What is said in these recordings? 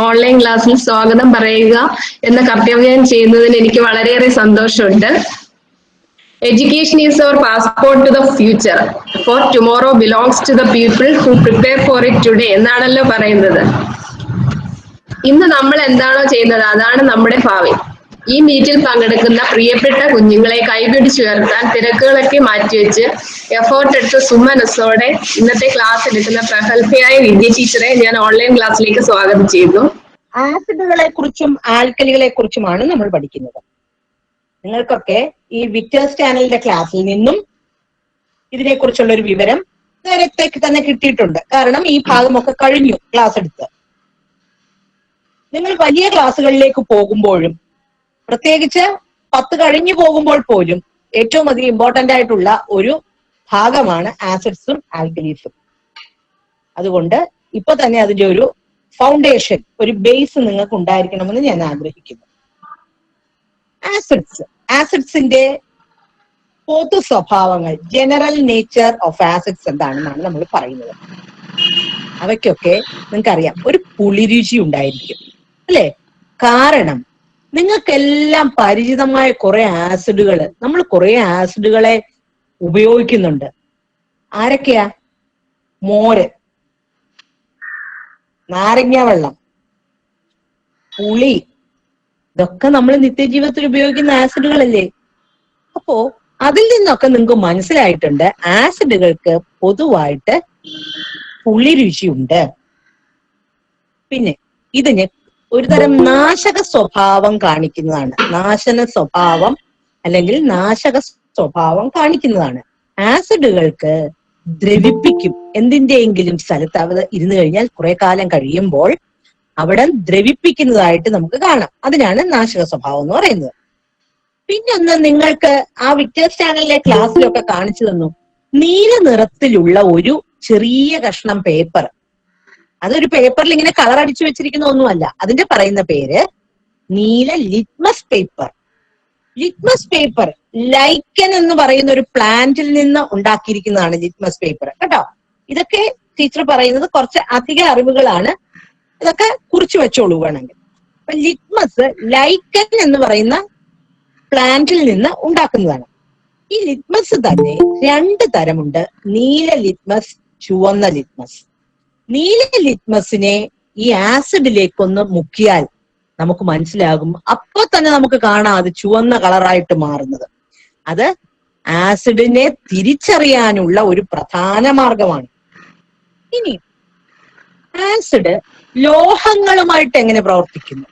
Online ക്ലാസ്സിൽ സ്വാഗതം പറയുക എന്ന കർത്തവ്യം ചെയ്യുന്നതിന് എനിക്ക് വളരെയേറെ സന്തോഷമുണ്ട്. Education is our passport to the future. For tomorrow belongs to the people who prepare for it today എന്നാണല്ലോ പറയുന്നത്. ഇന്ന് നമ്മൾ എന്താണോ ചെയ്യുന്നത് അതാണ് നമ്മുടെ ഭാവി. ഈ മീറ്റിൽ പങ്കെടുക്കുന്ന പ്രിയപ്പെട്ട കുഞ്ഞുങ്ങളെ കൈപിടിച്ചുയർത്താൻ തിരക്കുകളൊക്കെ മാറ്റിവെച്ച് എഫേർട്ട് എടുത്ത് സുമനസ്സോടെ ഇന്നത്തെ ക്ലാസ് എടുക്കുന്ന പ്രഗത്ഭയായ വിദ്യ ടീച്ചറെ ഞാൻ ഓൺലൈൻ ക്ലാസ്സിലേക്ക് സ്വാഗതം ചെയ്യുന്നു. ആസിഡുകളെ കുറിച്ചും ആൽക്കലികളെ കുറിച്ചുമാണ് നമ്മൾ പഠിക്കുന്നത്. നിങ്ങൾക്കൊക്കെ ഈ വിക്ടേഴ്സ് ചാനലിന്റെ ക്ലാസ്സിൽ നിന്നും ഇതിനെക്കുറിച്ചുള്ള ഒരു വിവരം നേരത്തേക്ക് തന്നെ കിട്ടിയിട്ടുണ്ട്. കാരണം ഈ ഭാഗമൊക്കെ കഴിഞ്ഞു ക്ലാസ് എടുത്ത്. നിങ്ങൾ വലിയ ക്ലാസ്സുകളിലേക്ക് പോകുമ്പോഴും പ്രത്യേകിച്ച് 10 കഴിഞ്ഞു പോകുമ്പോൾ പോലും ഏറ്റവും അധികം ഇമ്പോർട്ടന്റ് ആയിട്ടുള്ള ഒരു ഭാഗമാണ് ആസിഡ്സും ആൽക്കലീസും. അതുകൊണ്ട് ഇപ്പൊ തന്നെ അതിന്റെ ഒരു ഫൗണ്ടേഷൻ, ഒരു ബേസ് നിങ്ങൾക്ക് ഉണ്ടായിരിക്കണമെന്ന് ഞാൻ ആഗ്രഹിക്കുന്നു. ആസിഡ്സിന്റെ പൊതു സ്വഭാവങ്ങൾ, ജനറൽ നേച്ചർ ഓഫ് ആസിഡ്സ് എന്താണെന്നാണ് നമ്മൾ പറയുന്നത്. അവയ്ക്കൊക്കെ നിങ്ങൾക്കറിയാം, ഒരു പുളിരുചി ഉണ്ടായിരിക്കും അല്ലെ? കാരണം നിങ്ങൾക്കെല്ലാം പരിചിതമായ കുറെ ആസിഡുകൾ, നമ്മൾ കുറെ ആസിഡുകളെ ഉപയോഗിക്കുന്നുണ്ട്. ആരൊക്കെയാ? മോര്, നാരങ്ങ വെള്ളം, പുളി, ഇതൊക്കെ നമ്മൾ നിത്യജീവിതത്തിൽ ഉപയോഗിക്കുന്ന ആസിഡുകളല്ലേ? അപ്പോ അതിൽ നിന്നൊക്കെ നിങ്ങൾക്ക് മനസ്സിലായിട്ടുണ്ട് ആസിഡുകൾക്ക് പൊതുവായിട്ട് പുളിരുചിയുണ്ട്. പിന്നെ ഇതിന് ഒരുതരം നാശക സ്വഭാവം കാണിക്കുന്നതാണ്. നാശന സ്വഭാവം അല്ലെങ്കിൽ നാശക സ്വഭാവം കാണിക്കുന്നതാണ്. ആസിഡുകൾക്ക് ദ്രവിപ്പിക്കും. എന്തിന്റെയെങ്കിലും സ്ഥലത്ത് അവ ഇരുന്നു കഴിഞ്ഞാൽ കുറെ കാലം കഴിയുമ്പോൾ അവിടെ ദ്രവിപ്പിക്കുന്നതായിട്ട് നമുക്ക് കാണാം. അതിനാണ് നാശക സ്വഭാവം എന്ന് പറയുന്നത്. പിന്നൊന്ന്, നിങ്ങൾക്ക് ആ വിക്ടേഴ്സ് ചാനലിലെ ക്ലാസ്സിലൊക്കെ കാണിച്ചു തന്നു, നീല നിറത്തിലുള്ള ഒരു ചെറിയ കഷ്ണം പേപ്പർ. അതൊരു പേപ്പറിൽ ഇങ്ങനെ കളർ അടിച്ചു വെച്ചിരിക്കുന്ന ഒന്നുമല്ല. അതിന്റെ പറയുന്ന പേര് നീല ലിറ്റ്മസ് പേപ്പർ. ലിറ്റ്മസ് പേപ്പർ ലൈക്കൻ എന്ന് പറയുന്ന ഒരു പ്ലാന്റിൽ നിന്ന് ഉണ്ടാക്കിയിരിക്കുന്നതാണ് ലിറ്റ്മസ് പേപ്പർ കേട്ടോ. ഇതൊക്കെ ടീച്ചർ പറയുന്നത് കുറച്ച് അധിക അറിവുകളാണ്. ഇതൊക്കെ കുറിച്ചു വെച്ചോളൂ വേണമെങ്കിൽ. അപ്പൊ ലിറ്റ്മസ് ലൈക്കൻ എന്ന് പറയുന്ന പ്ലാന്റിൽ നിന്ന് ഉണ്ടാക്കുന്നതാണ്. ഈ ലിറ്റ്മസ് തന്നെ 2 തരമുണ്ട്: നീല ലിറ്റ്മസ്, ചുവന്ന ലിറ്റ്മസ്. നീല ലിറ്റ്മസിനെ ഈ ആസിഡിലേക്കൊന്ന് മുക്കിയാൽ നമുക്ക് മനസ്സിലാകും, അപ്പൊ തന്നെ നമുക്ക് കാണാം അത് ചുവന്ന കളറായിട്ട് മാറുന്നത്. അത് ആസിഡിനെ തിരിച്ചറിയാനുള്ള ഒരു പ്രധാന മാർഗമാണ്. ഇനി ആസിഡ് ലോഹങ്ങളുമായിട്ട് എങ്ങനെ പ്രവർത്തിക്കുന്നു?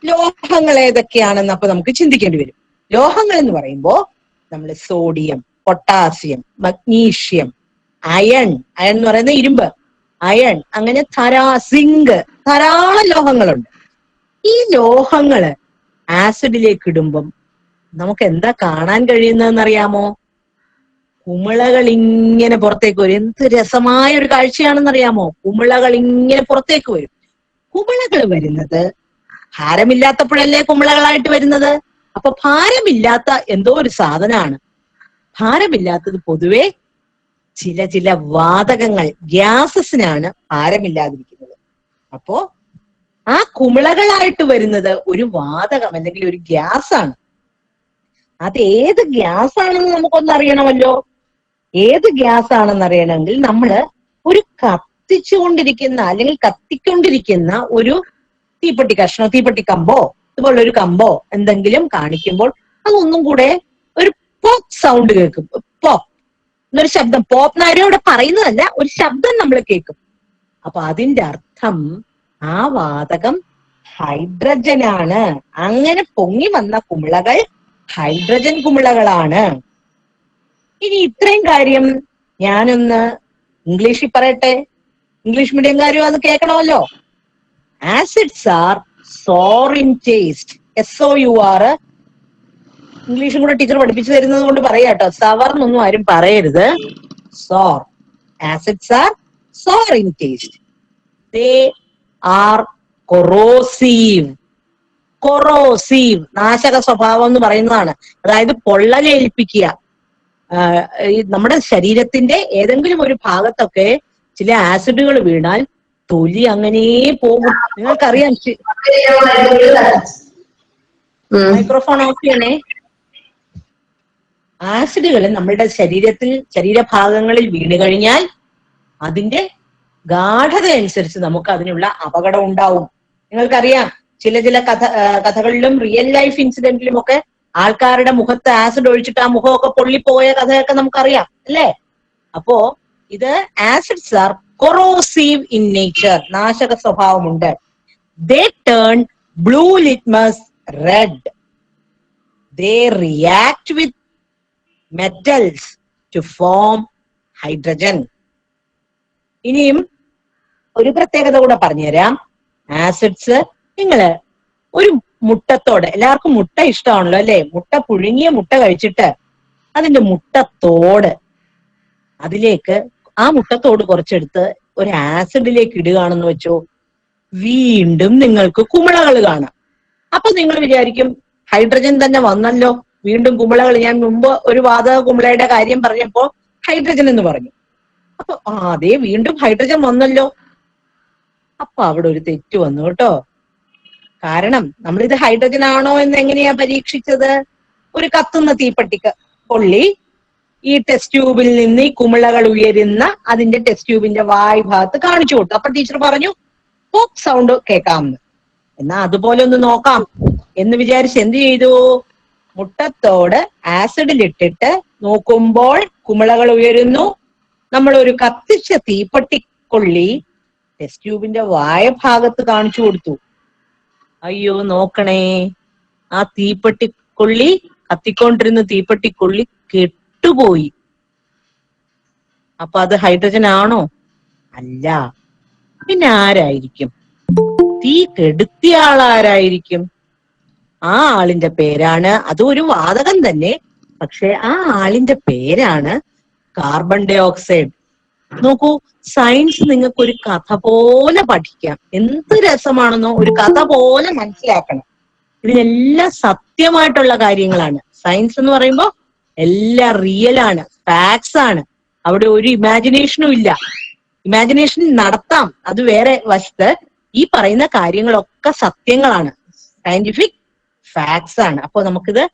ലോഹങ്ങൾ ഏതൊക്കെയാണെന്ന് അപ്പൊ നമുക്ക് ചിന്തിക്കേണ്ടി വരും. ലോഹങ്ങൾ എന്ന് പറയുമ്പോൾ നമ്മൾ സോഡിയം, പൊട്ടാസ്യം, മഗ്നീഷ്യം, അയൺ എന്ന് പറയുന്ന ഇരുമ്പ്, അയൺ, അങ്ങനെ സിങ്ക്, ധാരാളം ലോഹങ്ങളുണ്ട്. ഈ ലോഹങ്ങള് ആസിഡിലേക്ക് ഇടുമ്പം നമുക്ക് എന്താ കാണാൻ കഴിയുന്നതെന്നറിയാമോ? കുമിളകൾ ഇങ്ങനെ പുറത്തേക്ക് വരും. എന്ത് രസമായ ഒരു കാഴ്ചയാണെന്നറിയാമോ? കുമിളകൾ ഇങ്ങനെ പുറത്തേക്ക് വരും. കുമിളകൾ വരുന്നത് ഭാരമില്ലാത്തപ്പോഴല്ലേ കുമിളകളായിട്ട് വരുന്നത്? അപ്പൊ ഭാരമില്ലാത്ത എന്തോ ഒരു സാധനമാണ്. ഭാരമില്ലാത്തത് പൊതുവെ ചില വാതകങ്ങൾ, ഗ്യാസസിനാണ് ഭാരമില്ലാതിരിക്കുന്നത്. അപ്പോ ആ കുമിളകളായിട്ട് വരുന്നത് ഒരു വാതകം അല്ലെങ്കിൽ ഒരു ഗ്യാസ് ആണ്. അത് ഏത് ഗ്യാസ് ആണെന്ന് നമുക്കൊന്നറിയണമല്ലോ. ഏത് ഗ്യാസ് ആണെന്ന് അറിയണമെങ്കിൽ നമ്മള് ഒരു കത്തിച്ചുകൊണ്ടിരിക്കുന്ന അല്ലെങ്കിൽ കത്തിക്കൊണ്ടിരിക്കുന്ന ഒരു തീപ്പെട്ടി കഷ്ണോ തീപ്പെട്ടി കമ്പോ ഇതുപോലുള്ള ഒരു കമ്പോ എന്തെങ്കിലും കാണിക്കുമ്പോൾ അതൊന്നും കൂടെ ഒരു പോപ്പ് സൗണ്ട് കേൾക്കും. പോപ്പ് എന്നൊരു ശബ്ദം, പോപ്പ് എന്നാരും ഇവിടെ പറയുന്നതല്ല, ഒരു ശബ്ദം നമ്മൾ കേൾക്കും. അപ്പൊ അതിന്റെ അർത്ഥം ആ വാതകം ഹൈഡ്രജനാണ്. അങ്ങനെ പൊങ്ങി വന്ന കുമിളകൾ ഹൈഡ്രജൻ കുമിളകളാണ്. ഇനി ഇത്രയും കാര്യം ഞാനൊന്ന് ഇംഗ്ലീഷിൽ പറയട്ടെ. ഇംഗ്ലീഷ് മീഡിയംകാരും അത് കേൾക്കണമല്ലോ. Acids are sour in taste. SOUR. ഇംഗ്ലീഷും കൂടെ ടീച്ചർ പഠിപ്പിച്ചു തരുന്നത് കൊണ്ട് പറയാട്ടോ, സവർന്നൊന്നും ആരും പറയരുത്. Sour. Acids are sour in taste. They are corrosive. Corrosive, നാശക സ്വഭാവം എന്ന് പറയുന്നതാണ്. അതായത് പൊള്ളലേൽപ്പിക്കുക. നമ്മുടെ ശരീരത്തിന്റെ ഏതെങ്കിലും ഒരു ഭാഗത്തൊക്കെ ചില ആസിഡുകൾ വീണാൽ തൊലി അങ്ങനെ പോകും. നിങ്ങൾക്കറിയാം, മൈക്രോഫോൺ ഓഫ് ചെയ്യണേ. ആസിഡുകൾ നമ്മളുടെ ശരീരഭാഗങ്ങളിൽ വീണ് കഴിഞ്ഞാൽ അതിന്റെ ഗാഠത അനുസരിച്ച് നമുക്ക് അതിനുള്ള അപകടം ഉണ്ടാവും. നിങ്ങൾക്കറിയാം, ചില കഥകളിലും റിയൽ ലൈഫ് ഇൻസിഡന്റിലും ഒക്കെ ആൾക്കാരുടെ മുഖത്ത് ആസിഡ് ഒഴിച്ചിട്ട് ആ മുഖമൊക്കെ പൊള്ളിപ്പോയ കഥയൊക്കെ നമുക്കറിയാം അല്ലേ? അപ്പോ ഇത് acids are corrosive in nature, നാശക സ്വഭാവമുണ്ട്. They turn blue litmus red. They react with metals to form hydrogen. ഇനിയും ഒരു പ്രത്യേകത കൂടെ പറഞ്ഞുതരാം. ആസിഡ്സ്, നിങ്ങള് ഒരു മുട്ടത്തോട്, എല്ലാവർക്കും മുട്ട ഇഷ്ടമാണല്ലോ അല്ലെ? പുഴുങ്ങിയ മുട്ട കഴിച്ചിട്ട് അതിന്റെ മുട്ടത്തോട്, അതിലേക്ക് ആ മുട്ടത്തോട് കുറച്ചെടുത്ത് ഒരു ആസിഡിലേക്ക് ഇടുകയാണെന്ന് വെച്ചോ, വീണ്ടും നിങ്ങൾക്ക് കുമിളകൾ കാണാം. അപ്പൊ നിങ്ങൾ വിചാരിക്കും ഹൈഡ്രജൻ തന്നെ വന്നല്ലോ, വീണ്ടും കുമിളകൾ. ഞാൻ മുമ്പ് ഒരു വാതക കുമിളയുടെ കാര്യം പറഞ്ഞപ്പോ ഹൈഡ്രജൻ എന്ന് പറഞ്ഞു. അപ്പൊ അതേ വീണ്ടും ഹൈഡ്രജൻ വന്നല്ലോ. അപ്പൊ അവിടെ ഒരു തെറ്റ് വന്നു കേട്ടോ. കാരണം നമ്മളിത് ഹൈഡ്രജൻ ആണോ എന്ന് എങ്ങനെയാ പരീക്ഷിച്ചത്? ഒരു കത്തുന്ന തീപ്പെട്ടിക്ക് പൊള്ളി ഈ ടെസ്റ്റ് ട്യൂബിൽ നിന്ന് ഈ കുമിളകൾ ഉയരുന്ന അതിന്റെ ടെസ്റ്റ് ട്യൂബിന്റെ വായ് ഭാഗത്ത് കാണിച്ചു കൊടുത്തു. അപ്പൊ ടീച്ചർ പറഞ്ഞു പോപ്പ് സൗണ്ട് കേൾക്കാമെന്ന്. എന്നാ അതുപോലെ ഒന്ന് നോക്കാം എന്ന് വിചാരിച്ച് എന്ത് ചെയ്തു? മുട്ടത്തോട് ആസിഡിലിട്ടിട്ട് നോക്കുമ്പോൾ കുമിളകൾ ഉയരുന്നു. നമ്മൾ ഒരു കത്തിച്ച തീപ്പെട്ടിക്കൊള്ളി ടെസ്റ്റ് ട്യൂബിന്റെ വായ ഭാഗത്ത് കാണിച്ചു കൊടുത്തു. അയ്യോ നോക്കണേ, ആ തീപ്പെട്ടിക്കൊള്ളി, കത്തിക്കൊണ്ടിരുന്ന തീപ്പെട്ടിക്കൊള്ളി കെട്ടുപോയി. അപ്പൊ അത് ഹൈഡ്രജൻ ആണോ? അല്ല. പിന്നെ ആരായിരിക്കും? തീ കെടുത്തിയ ആളാരായിരിക്കും? ആ ആളിന്റെ പേരാണ്, അതും ഒരു വാതകം തന്നെ, പക്ഷെ ആ ആളിന്റെ പേരാണ് കാർബൺ ഡൈ ഓക്സൈഡ്. നോക്കൂ, സയൻസ് നിങ്ങൾക്ക് ഒരു കഥ പോലെ പഠിക്കാം. എന്ത് രസമാണെന്നോ, ഒരു കഥ പോലെ മനസ്സിലാക്കണം. ഇതിനെല്ലാം സത്യമായിട്ടുള്ള കാര്യങ്ങളാണ്. സയൻസ് എന്ന് പറയുമ്പോൾ എല്ലാം റിയൽ ആണ്, ഫാക്ട്സ് ആണ്. അവിടെ ഒരു ഇമാജിനേഷനും ഇല്ല. ഇമാജിനേഷൻ നടത്താം, അത് വേറെ വശത്ത്. ഈ പറയുന്ന കാര്യങ്ങളൊക്കെ സത്യങ്ങളാണ്, സയന്റിഫിക് ഫാക്ട്സ് ആണ്. അപ്പൊ നമുക്കിത്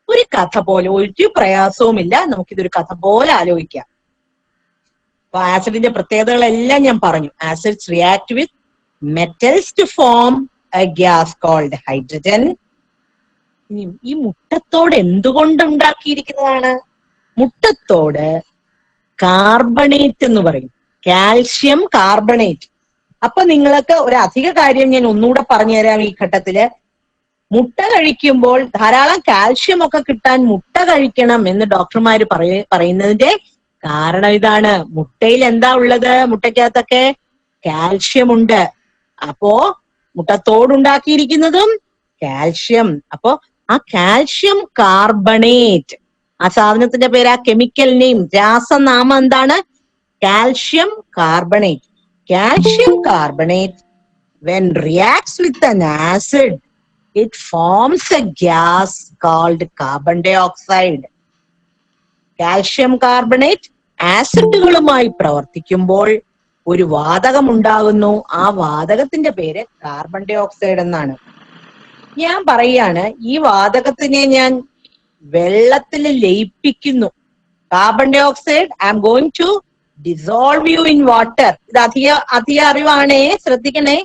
ഒരു കഥ പോലെ, ഒരു പ്രയാസവുമില്ല, നമുക്കിതൊരു കഥ പോലെ ആലോചിക്കാം. അപ്പൊ ആസിഡിന്റെ പ്രത്യേകതകളെല്ലാം ഞാൻ പറഞ്ഞു. Acids react with metals to form a gas called hydrogen. ഈ മുട്ടത്തോട് എന്തുകൊണ്ട് ഉണ്ടാക്കിയിരിക്കുന്നതാണ്? മുട്ടത്തോട് കാർബണേറ്റ് എന്ന് പറയും, കാൽഷ്യം കാർബണേറ്റ്. അപ്പൊ നിങ്ങൾക്ക് ഒരു അധിക കാര്യം ഞാൻ ഒന്നുകൂടെ പറഞ്ഞു തരാം ഈ ഘട്ടത്തില്. മുട്ട കഴിക്കുമ്പോൾ ധാരാളം കാൽഷ്യം ഒക്കെ കിട്ടാൻ മുട്ട കഴിക്കണം എന്ന് ഡോക്ടർമാര് പറയുന്നതിന്റെ കാരണം ഇതാണ്. മുട്ടയിൽ എന്താ ഉള്ളത്? മുട്ടയ്ക്കകത്തൊക്കെ കാൽഷ്യം ഉണ്ട്. അപ്പോ മുട്ടത്തോടുണ്ടാക്കിയിരിക്കുന്നതും കാൽഷ്യം. അപ്പോ ആ കാൽഷ്യം കാർബണേറ്റ്, ആ സാധനത്തിന്റെ പേര്, ആ കെമിക്കൽ നെയിം, രാസനാമം എന്താണ്? Calcium carbonate. Calcium carbonate when reacts with an acid, it forms a gas called carbon dioxide. Calcium carbonate ആസിഡുകളുമായി പ്രവർത്തിക്കുമ്പോൾ ഒരു വാതകം ഉണ്ടാകുന്നു. ആ വാതകത്തിന്റെ പേര് കാർബൺ ഡൈ ഓക്സൈഡ് എന്നാണ്. ഞാൻ പറയാണ്, ഈ വാതകത്തിനെ ഞാൻ വെള്ളത്തിൽ ലയിപ്പിക്കുന്നു. Carbon dioxide I am going to dissolve you in water. ഇത് അധിക അറിവാണേ, ശ്രദ്ധിക്കണേ.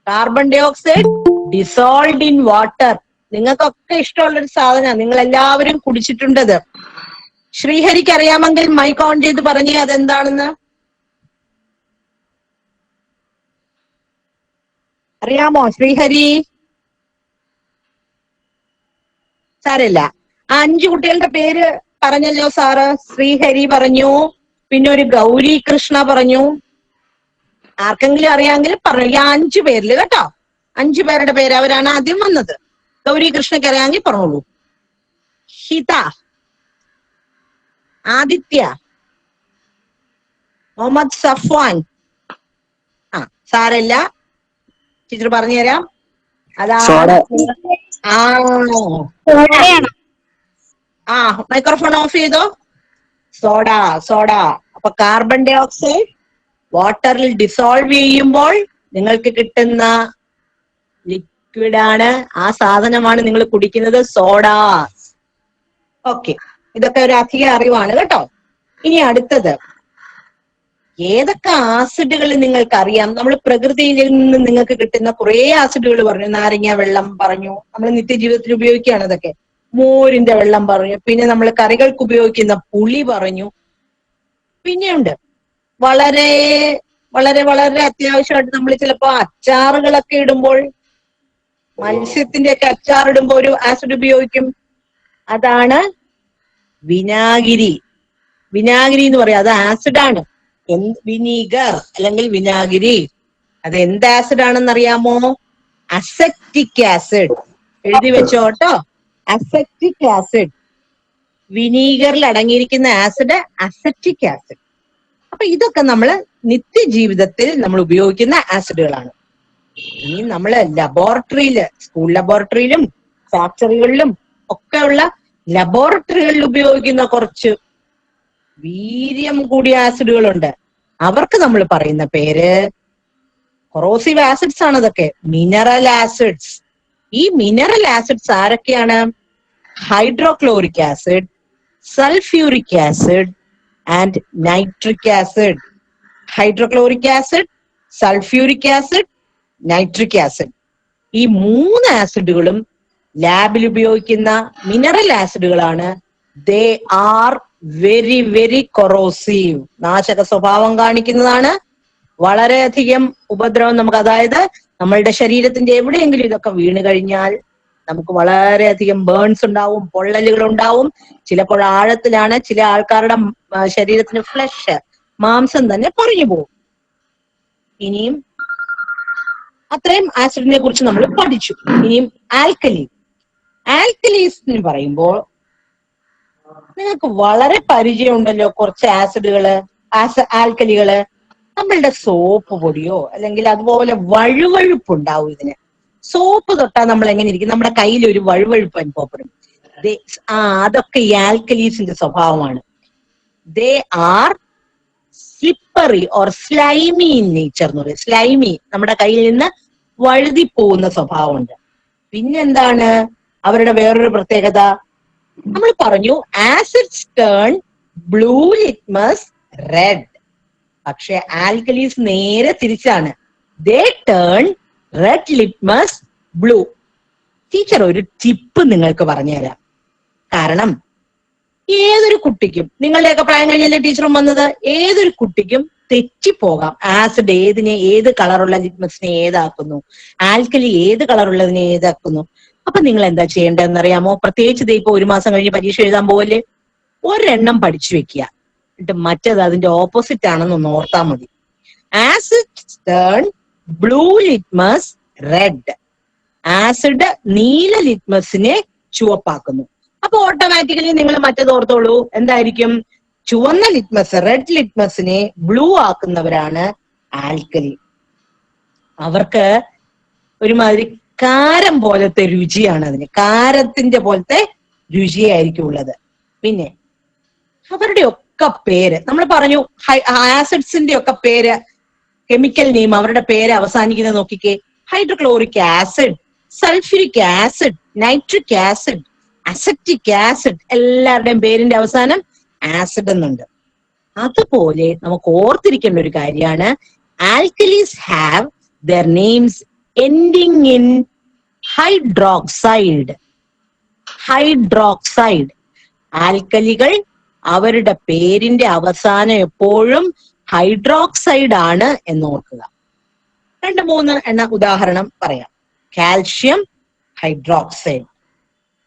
Carbon dioxide dissolve in water. നിങ്ങൾക്കൊക്കെ ഇഷ്ടമുള്ളൊരു സാധനം, നിങ്ങൾ എല്ലാവരും കുടിച്ചിട്ടുണ്ടത്. ശ്രീഹരിക്ക് അറിയാമെങ്കിൽ മൈക്ക് ഓൺ ചെയ്ത് പറഞ്ഞേ അതെന്താണെന്ന്. അറിയാമോ ശ്രീഹരി? സാരമില്ല. ആ 5 കുട്ടികളുടെ പേര് പറഞ്ഞല്ലോ സാറ്. ശ്രീഹരി പറഞ്ഞു, പിന്നെ ഒരു ഗൗരി കൃഷ്ണ പറഞ്ഞു. ആർക്കെങ്കിലും അറിയാമെങ്കിൽ പറഞ്ഞു. ഈ 5 പേരില് കേട്ടോ, 5 പേരുടെ പേര് അവരാണ് ആദ്യം വന്നത്. ഗൗരി കൃഷ്ണയ്ക്ക് അറിയാമെങ്കിൽ പറഞ്ഞോളൂ. ഹിത, ആദിത്യ, മുഹമ്മദ് സഫ്വാൻ. സാരല്ല, ടീച്ചർ പറഞ്ഞുതരാം. അതാണ് മൈക്രോഫോൺ ഓഫ് ചെയ്തോ. സോഡ. അപ്പൊ കാർബൺ ഡൈ ഓക്സൈഡ്, വാട്ടറിൽ ഡിസോൾവ് ചെയ്യുമ്പോൾ നിങ്ങൾക്ക് കിട്ടുന്ന ലിക്വിഡാണ്, ആ സാധനമാണ് നിങ്ങൾ കുടിക്കുന്നത്, സോഡാസ്. ഓക്കെ, ഇതൊക്കെ ഒരു അധിക അറിവാണ് കേട്ടോ. ഇനി അടുത്തത്, ഏതൊക്കെ ആസിഡുകൾ നിങ്ങൾക്ക് അറിയാം? നമ്മൾ പ്രകൃതിയിൽ നിന്ന് നിങ്ങൾക്ക് കിട്ടുന്ന കുറെ ആസിഡുകൾ പറഞ്ഞു. നാരങ്ങ വെള്ളം പറഞ്ഞു, നമ്മൾ നിത്യജീവിതത്തിൽ ഉപയോഗിക്കുകയാണ് അതൊക്കെ. മോരിന്റെ വെള്ളം പറഞ്ഞു, പിന്നെ നമ്മൾ കറികൾക്ക് ഉപയോഗിക്കുന്ന പുളി പറഞ്ഞു. പിന്നെയുണ്ട് വളരെ വളരെ വളരെ അത്യാവശ്യമായിട്ട് നമ്മൾ ചിലപ്പോ അച്ചാറുകളൊക്കെ ഇടുമ്പോൾ, മത്സ്യത്തിന്റെ ഒക്കെ അച്ചാർ ഇടുമ്പോൾ ഒരു ആസിഡ് ഉപയോഗിക്കും, അതാണ് വിനാഗിരി. വിനാഗിരി എന്ന് പറയാം, അത് ആസിഡാണ്. വിനീഗർ അല്ലെങ്കിൽ വിനാഗിരി. അത് എന്ത് ആസിഡ് ആണെന്ന് അറിയാമോ? Acetic acid. എഴുതി വെച്ചോട്ടോ, അസെറ്റിക് ആസിഡ്. വിനീഗറിൽ അടങ്ങിയിരിക്കുന്ന ആസിഡ് അസെറ്റിക് ആസിഡ്. അപ്പൊ ഇതൊക്കെ നമ്മൾ നിത്യജീവിതത്തിൽ നമ്മൾ ഉപയോഗിക്കുന്ന ആസിഡുകളാണ്. ഇനി നമ്മൾ ലബോറട്ടറിയില്, സ്കൂൾ ലബോറട്ടറിയിലും ഫാക്ടറികളിലും ഒക്കെ ഉള്ള ലബോറട്ടറികളിൽ ഉപയോഗിക്കുന്ന കുറച്ച് വീര്യം കൂടിയ ആസിഡുകളുണ്ട്. അവർക്ക് നമ്മൾ പറയുന്ന പേര് കൊറോസീവ് ആസിഡ്സ് ആണ്. അതൊക്കെ മിനറൽ ആസിഡ്സ്. ഈ മിനറൽ ആസിഡ്സ് ആരൊക്കെയാണ്? Hydrochloric acid, sulphuric acid and nitric acid. Hydrochloric acid, sulphuric acid, nitric acid. ഈ 3 ആസിഡുകളും ലാബിൽ ഉപയോഗിക്കുന്ന മിനറൽ ആസിഡുകളാണ്. They are very very corrosive. നാശക സ്വഭാവം കാണിക്കുന്നതാണ്. വളരെയധികം ഉപദ്രവം നമുക്ക്, അതായത് നമ്മളുടെ ശരീരത്തിന്റെ എവിടെയെങ്കിലും ഇതൊക്കെ വീണ് കഴിഞ്ഞാൽ നമുക്ക് വളരെയധികം ബേൺസ് ഉണ്ടാവും, പൊള്ളലുകൾ ഉണ്ടാവും. ചിലപ്പോൾ ആഴത്തിലാണ്, ചില ആൾക്കാരുടെ ശരീരത്തിന് ഫ്ലഷ്, മാംസം തന്നെ പറഞ്ഞു പോകും. ഇനിയും അത്രയും ആസിഡിനെ കുറിച്ച് നമ്മൾ പഠിച്ചു. ഇനിയും ആൽക്കലി. ആൽക്കലീസ് എന്ന് പറയുമ്പോൾ നിങ്ങൾക്ക് വളരെ പരിചയമുണ്ടല്ലോ കുറച്ച് ആസിഡുകള്, ആൽക്കലികള്. നമ്മളുടെ സോപ്പ് പൊടിയോ അല്ലെങ്കിൽ അതുപോലെ വഴുവഴുപ്പുണ്ടാവും ഇതിന്. സോപ്പ് തൊട്ടാൽ നമ്മൾ എങ്ങനെ ഇരിക്കും? നമ്മുടെ കയ്യിൽ ഒരു വഴുവഴുപ്പ് അനുഭവപ്പെടും. അതൊക്കെ ഈ ആൽക്കലീസിന്റെ സ്വഭാവമാണ്. They are slippery or slimy in nature എന്ന് പറയും. സ്ലൈമി, നമ്മുടെ കയ്യിൽ നിന്ന് വഴുതി പോകുന്ന സ്വഭാവമുണ്ട്. പിന്നെന്താണ് അവരുടെ വേറൊരു പ്രത്യേകത? നമ്മൾ പറഞ്ഞു acids turn blue litmus red. പക്ഷെ ആൽക്കലീസ് നേരെ തിരിച്ചാണ്. They turn red litmus blue. Teacher ഒരു ടിപ്പ് നിങ്ങൾക്ക് പറഞ്ഞുതരാം. കാരണം ഏതൊരു കുട്ടിക്കും, നിങ്ങളുടെയൊക്കെ പ്രായം കഴിഞ്ഞല്ലേ ടീച്ചറും വന്നത്, ഏതൊരു കുട്ടിക്കും തെറ്റിപ്പോകാം. ആസിഡ് ഏതിനെ, ഏത് കളറുള്ള ലിറ്റ്മസിനെ ഏതാക്കുന്നു, ആൽക്കലി ഏത് കളറുള്ളതിനെ ഏതാക്കുന്നു. അപ്പൊ നിങ്ങൾ എന്താ ചെയ്യേണ്ടതെന്ന് അറിയാമോ? പ്രത്യേകിച്ച് ഇപ്പൊ 1 മാസം കഴിഞ്ഞ് പരീക്ഷ എഴുതാൻ പോലെ ഒരെണ്ണം പഠിച്ചു വെക്കുക, എന്നിട്ട് മറ്റേത് അതിന്റെ ഓപ്പോസിറ്റ് ആണെന്ന് ഓർത്താൽ മതി. Acid turn blue litmus red. Acid നീല ലിറ്റ്മസിനെ ചുവപ്പാക്കുന്നു. അപ്പൊ ഓട്ടോമാറ്റിക്കലി നിങ്ങൾ മറ്റേത് ഓർത്തോളൂ. എന്തായിരിക്കും? ചുവന്ന ലിറ്റ്മസ്, റെഡ് ലിറ്റ്മസിനെ ബ്ലൂ ആക്കുന്നവരാണ് ആൽക്കലി. അവർക്ക് ഒരുമാതിരി കാരം പോലത്തെ രുചിയാണ്, അതിന് കാരത്തിന്റെ പോലത്തെ രുചിയായിരിക്കും ഉള്ളത്. പിന്നെ അവരുടെ ഒക്കെ പേര് നമ്മൾ പറഞ്ഞു, ആസിഡ്സിന്റെ ഒക്കെ പേര്, കെമിക്കൽ നെയിം, അവരുടെ പേര് അവസാനിക്കുന്നത് നോക്കിക്കേ. Hydrochloric acid, sulphuric acid, nitric acid, acetic acid, എല്ലാവരുടെയും പേരിന്റെ അവസാനം ആസിഡ് എന്നുണ്ട്. അതുപോലെ നമുക്ക് ഓർത്തിരിക്കേണ്ട ഒരു കാര്യമാണ്, alkalis have their names ending in hydroxide. Hydroxide. ആൽക്കലികൾ അവരുടെ പേരിന്റെ അവസാനം എപ്പോഴും ഹൈഡ്രോക്സൈഡ് ആണ് എന്ന് ഓർക്കുക. 2-3 എണ്ണ ഉദാഹരണം പറയാം. Calcium hydroxide,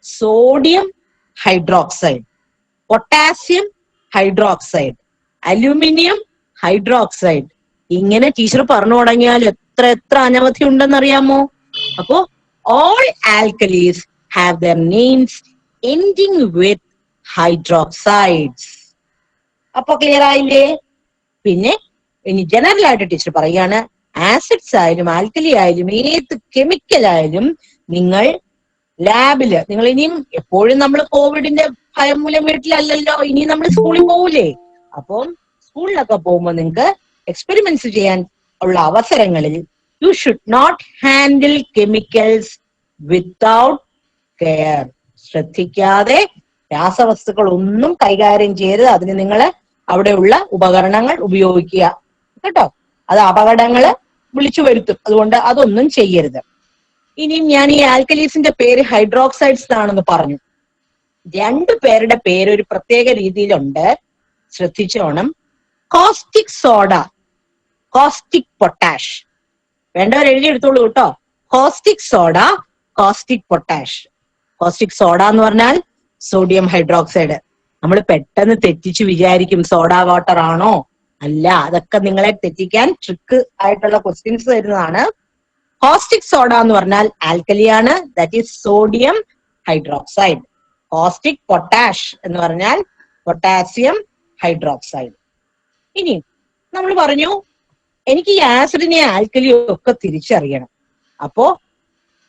sodium hydroxide, potassium hydroxide, aluminium hydroxide. ഇങ്ങനെ ടീച്ചർ പറഞ്ഞു തുടങ്ങിയാൽ എത്ര അനവധി ഉണ്ടെന്നറിയാമോ? അപ്പോ all alkalis have their names ending with hydroxides. അപ്പൊ ക്ലിയർ ആയില്ലേ? പിന്നെ ഇനി ജനറൽ ആയിട്ട് ടീച്ചർ പറയാണ്, ആസിഡ്സ് ആയാലും ആൽക്കലി ആയാലും ഏത് കെമിക്കൽ ആയാലും നിങ്ങൾ ലാബില്, നിങ്ങൾ ഇനിയും എപ്പോഴും നമ്മൾ കോവിഡിന്റെ ഭയം മൂലം വീട്ടിലല്ലല്ലോ, ഇനി നമ്മൾ സ്കൂളിൽ പോകൂലേ? അപ്പം സ്കൂളിലൊക്കെ പോകുമ്പോൾ നിങ്ങൾക്ക് എക്സ്പെരിമെന്റ്സ് ചെയ്യാൻ ഉള്ള അവസരങ്ങളിൽ you should not handle chemicals without care. ശ്രദ്ധിക്കാതെ രാസവസ്തുക്കൾ ഒന്നും കൈകാര്യം ചെയ്ത് അതിന് നിങ്ങൾ അവിടെയുള്ള ഉപകരണങ്ങൾ ഉപയോഗിക്കുക കേട്ടോ. അത് അപകടങ്ങള് വിളിച്ചു വരുത്തും. അതുകൊണ്ട് അതൊന്നും ചെയ്യരുത്. ഇനിയും ഞാൻ ഈ ആൽക്കലീസിന്റെ പേര് ഹൈഡ്രോക്സൈഡ്സ് ആണെന്ന് പറഞ്ഞു. 2 പേരുടെ പേര് ഒരു പ്രത്യേക രീതിയിലുണ്ട്, ശ്രദ്ധിച്ചോണം. Caustic soda, caustic potash. വേണ്ടവർ എഴുതിയെടുത്തോളൂ കേട്ടോ. Caustic soda, caustic potash. Caustic soda എന്ന് പറഞ്ഞാൽ സോഡിയം ഹൈഡ്രോക്സൈഡ്. നമ്മൾ പെട്ടെന്ന് തെറ്റിച്ച് വിചാരിക്കും സോഡ വാട്ടർ ആണോ, അല്ല. അതൊക്കെ നിങ്ങളെ തെറ്റിക്കാൻ ട്രിക്ക് ആയിട്ടുള്ള ക്വസ്റ്റ്യൻസ് തരുന്നതാണ്. കോസ്റ്റിക് സോഡ എന്ന് പറഞ്ഞാൽ ആൽക്കലിയാണ്, that is sodium hydroxide. Caustic potash എന്ന് പറഞ്ഞാൽ പൊട്ടാസ്യം ഹൈഡ്രോക്സൈഡ്. ഇനി നമ്മൾ പറഞ്ഞു എനിക്ക് ഈ ആസിഡിനെ ആൽക്കലിയും ഒക്കെ തിരിച്ചറിയണം. അപ്പോ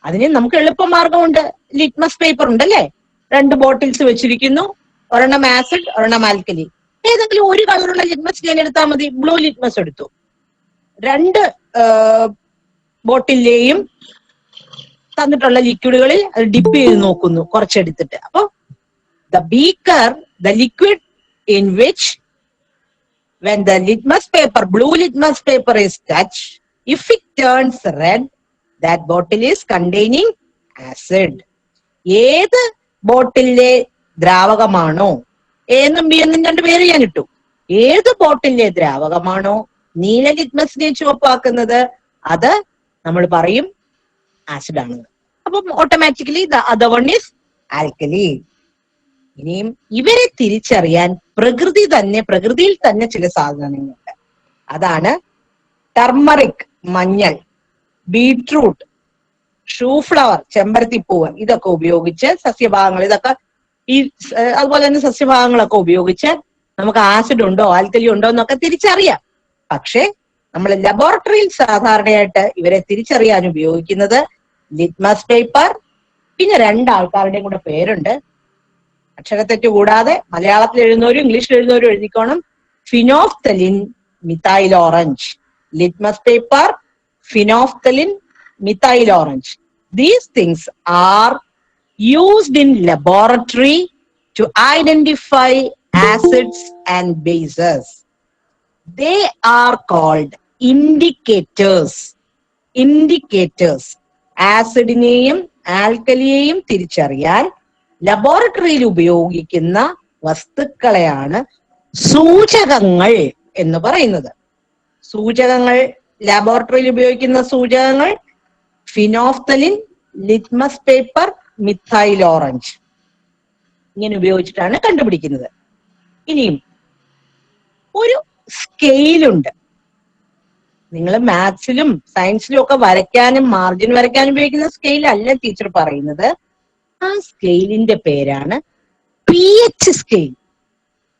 അതിന് നമുക്ക് എളുപ്പമാർഗമുണ്ട്. ലിറ്റ്മസ് പേപ്പർ ഉണ്ടല്ലേ, 2 ബോട്ടിൽസ് വെച്ചിരിക്കുന്നു, ഒരെണ്ണം ആസിഡ് ഒരെണ്ണം ആൽക്കലി. ഏതെങ്കിലും ഒരു കളറുള്ള ലിറ്റ്മസ് സ്കെയിൽ എടുത്താൽ മതി. ബ്ലൂ ലിറ്റ്മസ് എടുത്തു, 2 ബോട്ടിലെയും തന്നിട്ടുള്ള ലിക്വിഡുകളിൽ അത് ഡിപ്പ് ചെയ്ത് നോക്കുന്നു കുറച്ചെടുത്തിട്ട്. അപ്പൊ the beaker, the liquid in which when the litmus paper, blue litmus paper is touched, if it turns red, that bottle is containing acid. ഏത് ബോട്ടിലെ ദ്രാവകമാണോ, എന്നും ബി എന്നും 2 പേര് ഞാൻ ഇട്ടു, ഏത് ബോട്ടിലെ ദ്രാവകമാണോ നീല ലിറ്റ്മസിനെ ചുവപ്പാക്കുന്നത് അത് നമ്മൾ പറയും ആസിഡ് ആണെന്ന്. അപ്പം automatically the other one is alkali. ഇനിയും ഇവരെ തിരിച്ചറിയാൻ പ്രകൃതിയിൽ തന്നെ ചില സാധനങ്ങളുണ്ട്. അതാണ് ടർമറിക്, മഞ്ഞൾ, ബീട്രൂട്ട്, ഷൂ ഫ്ലവർ, ചെമ്പരത്തിപ്പൂവ്, ഇതൊക്കെ ഉപയോഗിച്ച് സസ്യഭാഗങ്ങൾ, ഇതൊക്കെ ഈ അതുപോലെ തന്നെ സസ്യഭാഗങ്ങളൊക്കെ ഉപയോഗിച്ച് നമുക്ക് ആസിഡ് ഉണ്ടോ ആൽക്കലി ഉണ്ടോ എന്നൊക്കെ തിരിച്ചറിയാം. പക്ഷെ നമ്മൾ ലബോറട്ടറിയിൽ സാധാരണയായിട്ട് ഇവരെ തിരിച്ചറിയാൻ ഉപയോഗിക്കുന്നത് ലിറ്റ്മസ് പേപ്പർ, പിന്നെ 2 ആൾക്കാരുടെയും കൂടെ പേരുണ്ട്, അക്ഷരത്തെറ്റ് കൂടാതെ മലയാളത്തിൽ എഴുതുന്നവരും ഇംഗ്ലീഷിൽ എഴുതുന്നവരും എഴുതിക്കോണം. Phenolphthalein, methyl orange. Litmus paper, phenolphthalein, methyl orange. These things are used in laboratory to identify acids and bases. They are called indicators. ആസിഡിനെയും ആൽക്കലിയെയും തിരിച്ചറിയാൻ ലബോറട്ടറിയിൽ ഉപയോഗിക്കുന്ന വസ്തുക്കളെയാണ് സൂചകങ്ങൾ എന്ന് പറയുന്നത്. സൂചകങ്ങൾ, ലബോറട്ടറിയിൽ ഉപയോഗിക്കുന്ന സൂചകങ്ങൾ phenolphthalein, litmus paper, methyl orange, ഇങ്ങനെ ഉപയോഗിച്ചിട്ടാണ് കണ്ടുപിടിക്കുന്നത്. ഇനിയും ഒരു സ്കെയിലുണ്ട്. നിങ്ങൾ മാത്സിലും സയൻസിലും ഒക്കെ വരയ്ക്കാനും മാർജിൻ വരയ്ക്കാനും ഉപയോഗിക്കുന്ന സ്കെയിൽ അല്ല ടീച്ചർ പറയുന്നത്. ആ സ്കെയിലിന്റെ പേരാണ് pH സ്കെയിൽ.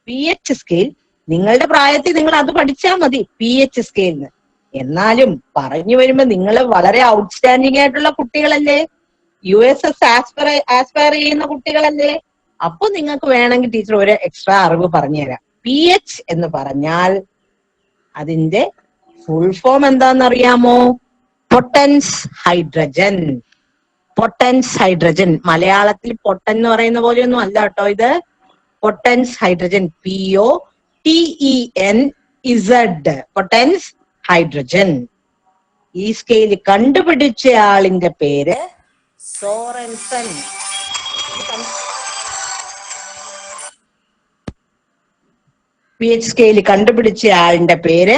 pH സ്കെയിൽ നിങ്ങളുടെ പ്രായത്തിൽ നിങ്ങൾ അത് പഠിച്ചാൽ മതി, pH സ്കെയിലിന്. എന്നാലും പറഞ്ഞു വരുമ്പോ നിങ്ങൾ വളരെ ഔട്ട്സ്റ്റാൻഡിംഗ് ആയിട്ടുള്ള കുട്ടികളല്ലേ, USS ആസ്പയർ ചെയ്യുന്ന കുട്ടികളല്ലേ. അപ്പൊ നിങ്ങൾക്ക് വേണമെങ്കിൽ ടീച്ചർ ഒരു എക്സ്ട്രാ അറിവ് പറഞ്ഞുതരാം. pH എന്ന് പറഞ്ഞാൽ അതിന്റെ ഫുൾ ഫോം എന്താണെന്നറിയാമോ? Potenz hydrogen. Potenz hydrogen. മലയാളത്തിൽ പൊട്ടൻ എന്ന് പറയുന്ന പോലെയൊന്നും അല്ല കേട്ടോ ഇത്. Potenz hydrogen, POTENZ, potenz hydrogen. ഈ സ്കെയിൽ കണ്ടുപിടിച്ച ആളിന്റെ പേര് സോറൻസൺ. pH സ്കെയിൽ കണ്ടുപിടിച്ച ആളിന്റെ പേര്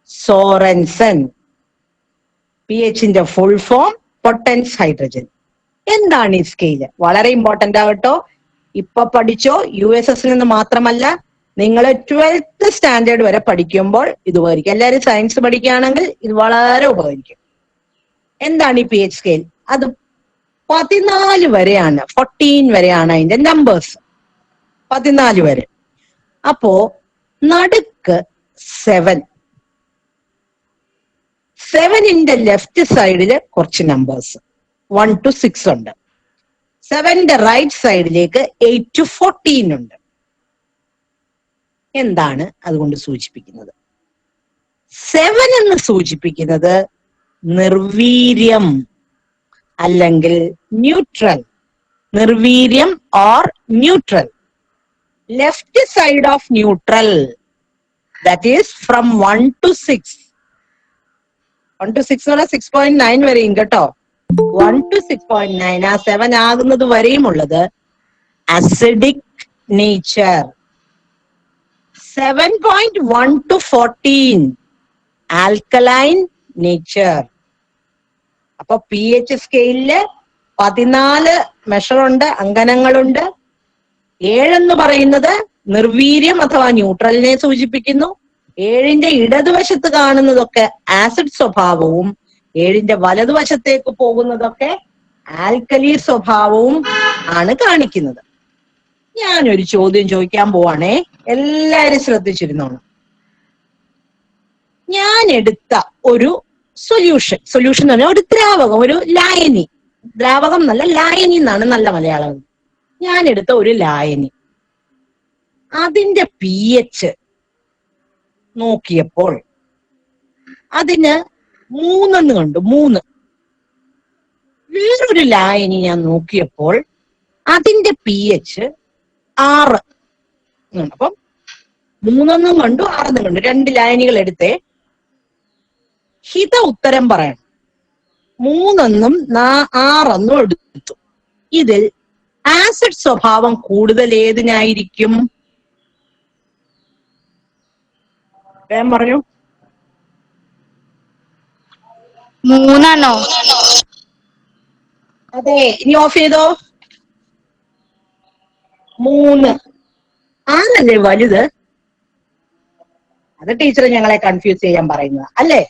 സോറൻസൺ. pHന്റെ ഫുൾ ഫോം പൊട്ടൻസ് ഹൈഡ്രജൻ. എന്താണ് ഈ സ്കെയില്? വളരെ ഇമ്പോർട്ടന്റ് ആകട്ടോ. ഇപ്പൊ പഠിച്ചോ. USS നിന്ന് മാത്രമല്ല, നിങ്ങൾ 12th സ്റ്റാൻഡേർഡ് വരെ പഠിക്കുമ്പോൾ ഇത് ഉപകരിക്കും. എല്ലാവരും സയൻസ് പഠിക്കുകയാണെങ്കിൽ ഇത് വളരെ ഉപകരിക്കും. എന്താണ് ഈ pH സ്കെയിൽ? അത് 14 വരെയാണ്, 14 വരെയാണ് അതിന്റെ നമ്പേഴ്സ്, 14 വരെ. അപ്പോ നടുക്ക് 7. 7ന്റെ ലെഫ്റ്റ് സൈഡില് കുറച്ച് നമ്പേഴ്സ് 1 to 6 ഉണ്ട്. 7ന്റെ റൈറ്റ് സൈഡിലേക്ക് 8 to 14 ഉണ്ട്. എന്താണ് അതുകൊണ്ട് സൂചിപ്പിക്കുന്നത്? 7 എന്ന് സൂചിപ്പിക്കുന്നത് നിർവീര്യം അല്ലെങ്കിൽ ന്യൂട്രൽ. നിർവീര്യം or neutral. Left side of neutral, that is from 1 to 6. 1 to 6 എന്ന് പറഞ്ഞാൽ 6.9 വരെയും കേട്ടോ. 1 to 6.9 ആ 7 ആകുന്നത് വരെയും ഉള്ളത് acidic nature. 7.1 to 14 alkaline nature. അപ്പൊ pH സ്കെയിലില് 14 മെഷറുണ്ട്, അങ്കനങ്ങളുണ്ട്. 7 എന്ന് പറയുന്നത് നിർവീര്യം അഥവാ ന്യൂട്രലിനെ സൂചിപ്പിക്കുന്നു. 7ന്റെ ഇടതുവശത്ത് കാണുന്നതൊക്കെ ആസിഡ് സ്വഭാവവും 7ന്റെ വലതുവശത്തേക്ക് പോകുന്നതൊക്കെ ആൽക്കലി സ്വഭാവവും ആണ് കാണിക്കുന്നത്. ഞാനൊരു ചോദ്യം ചോദിക്കാൻ പോവാണേ, എല്ലാരും ശ്രദ്ധിച്ചിരുന്നോണം. ഞാൻ എടുത്ത ഒരു സൊല്യൂഷൻ എന്ന് പറഞ്ഞാൽ ഒരു ദ്രാവകം, ഒരു ലായനി. ദ്രാവകം എന്നല്ല, ലായനി എന്നാണ് നല്ല മലയാളം. ഞാൻ എടുത്ത ഒരു ലായനി, അതിന്റെ pH നോക്കിയപ്പോൾ അതിന് 3 കണ്ടു. 3. വേറൊരു ലായനി ഞാൻ നോക്കിയപ്പോൾ അതിന്റെ pH 6. അപ്പം 3 കണ്ടു, 6 കണ്ടു. 2 ലായനികൾ എടുത്തേ. ഹിത ഉത്തരം പറയണം. 3 6 എടുത്തു. ഇതിൽ ആസിഡ് സ്വഭാവം കൂടുതൽ ഏതിനായിരിക്കും? വേഗം പറഞ്ഞു. 3 അതെ, ഇനി ഓഫ് ചെയ്തോ. 3 ആണല്ലേ വലുത്? അത് ടീച്ചർ ഞങ്ങളെ കൺഫ്യൂസ് ചെയ്യാൻ പറയുന്നത് അല്ലേ?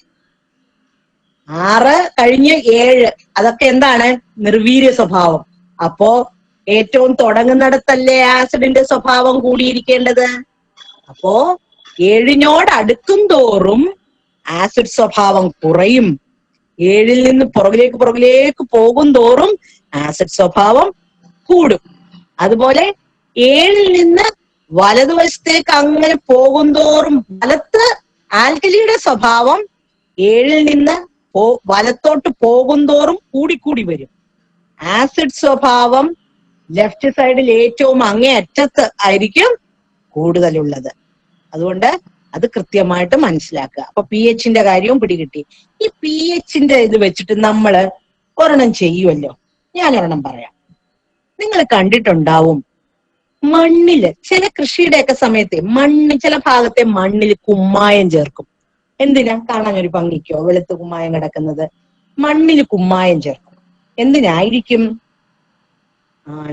6 കഴിഞ്ഞ് 7 അതൊക്കെ എന്താണ്? നിർവീര്യ സ്വഭാവം. അപ്പോ ഏറ്റവും തുടങ്ങുന്നിടത്തല്ലേ ആസിഡിന്റെ സ്വഭാവം കൂടിയിരിക്കേണ്ടത്? അപ്പോ 7നോട് അടുക്കും തോറും ആസിഡ് സ്വഭാവം കുറയും. 7ൽ നിന്ന് പുറകിലേക്ക് പോകും തോറും ആസിഡ് സ്വഭാവം കൂടും. അതുപോലെ 7ൽ നിന്ന് വലതുവശത്തേക്ക് അങ്ങനെ പോകും തോറും വലത്ത് ആൽക്കലിയുടെ സ്വഭാവം 7ൽ നിന്ന് വലത്തോട്ട് പോകും തോറും കൂടിക്കൂടി വരും. ആസിഡ് സ്വഭാവം ലെഫ്റ്റ് സൈഡിൽ ഏറ്റവും അങ്ങേ അറ്റത്ത് ആയിരിക്കും കൂടുതലുള്ളത്. അതുകൊണ്ട് അത് കൃത്യമായിട്ട് മനസ്സിലാക്കുക. അപ്പൊ pHന്റെ കാര്യവും പിടികിട്ടി. ഈ pHന്റെ ഇത് വെച്ചിട്ട് നമ്മള് ഒരെണ്ണം ചെയ്യുമല്ലോ. ഞാൻ ഒരെണ്ണം പറയാം. നിങ്ങൾ കണ്ടിട്ടുണ്ടാവും, മണ്ണില് ചില കൃഷിയുടെയൊക്കെ സമയത്ത് ചില ഭാഗത്തെ മണ്ണിൽ കുമ്മായം ചേർക്കും. എന്തിനാ? കാണാൻ ഒരു ഭംഗിക്കോ? വെളുത്ത് കുമ്മായം കിടക്കുന്നത്. മണ്ണിൽ കുമ്മായം ചേർക്കും. എന്തിനായിരിക്കും?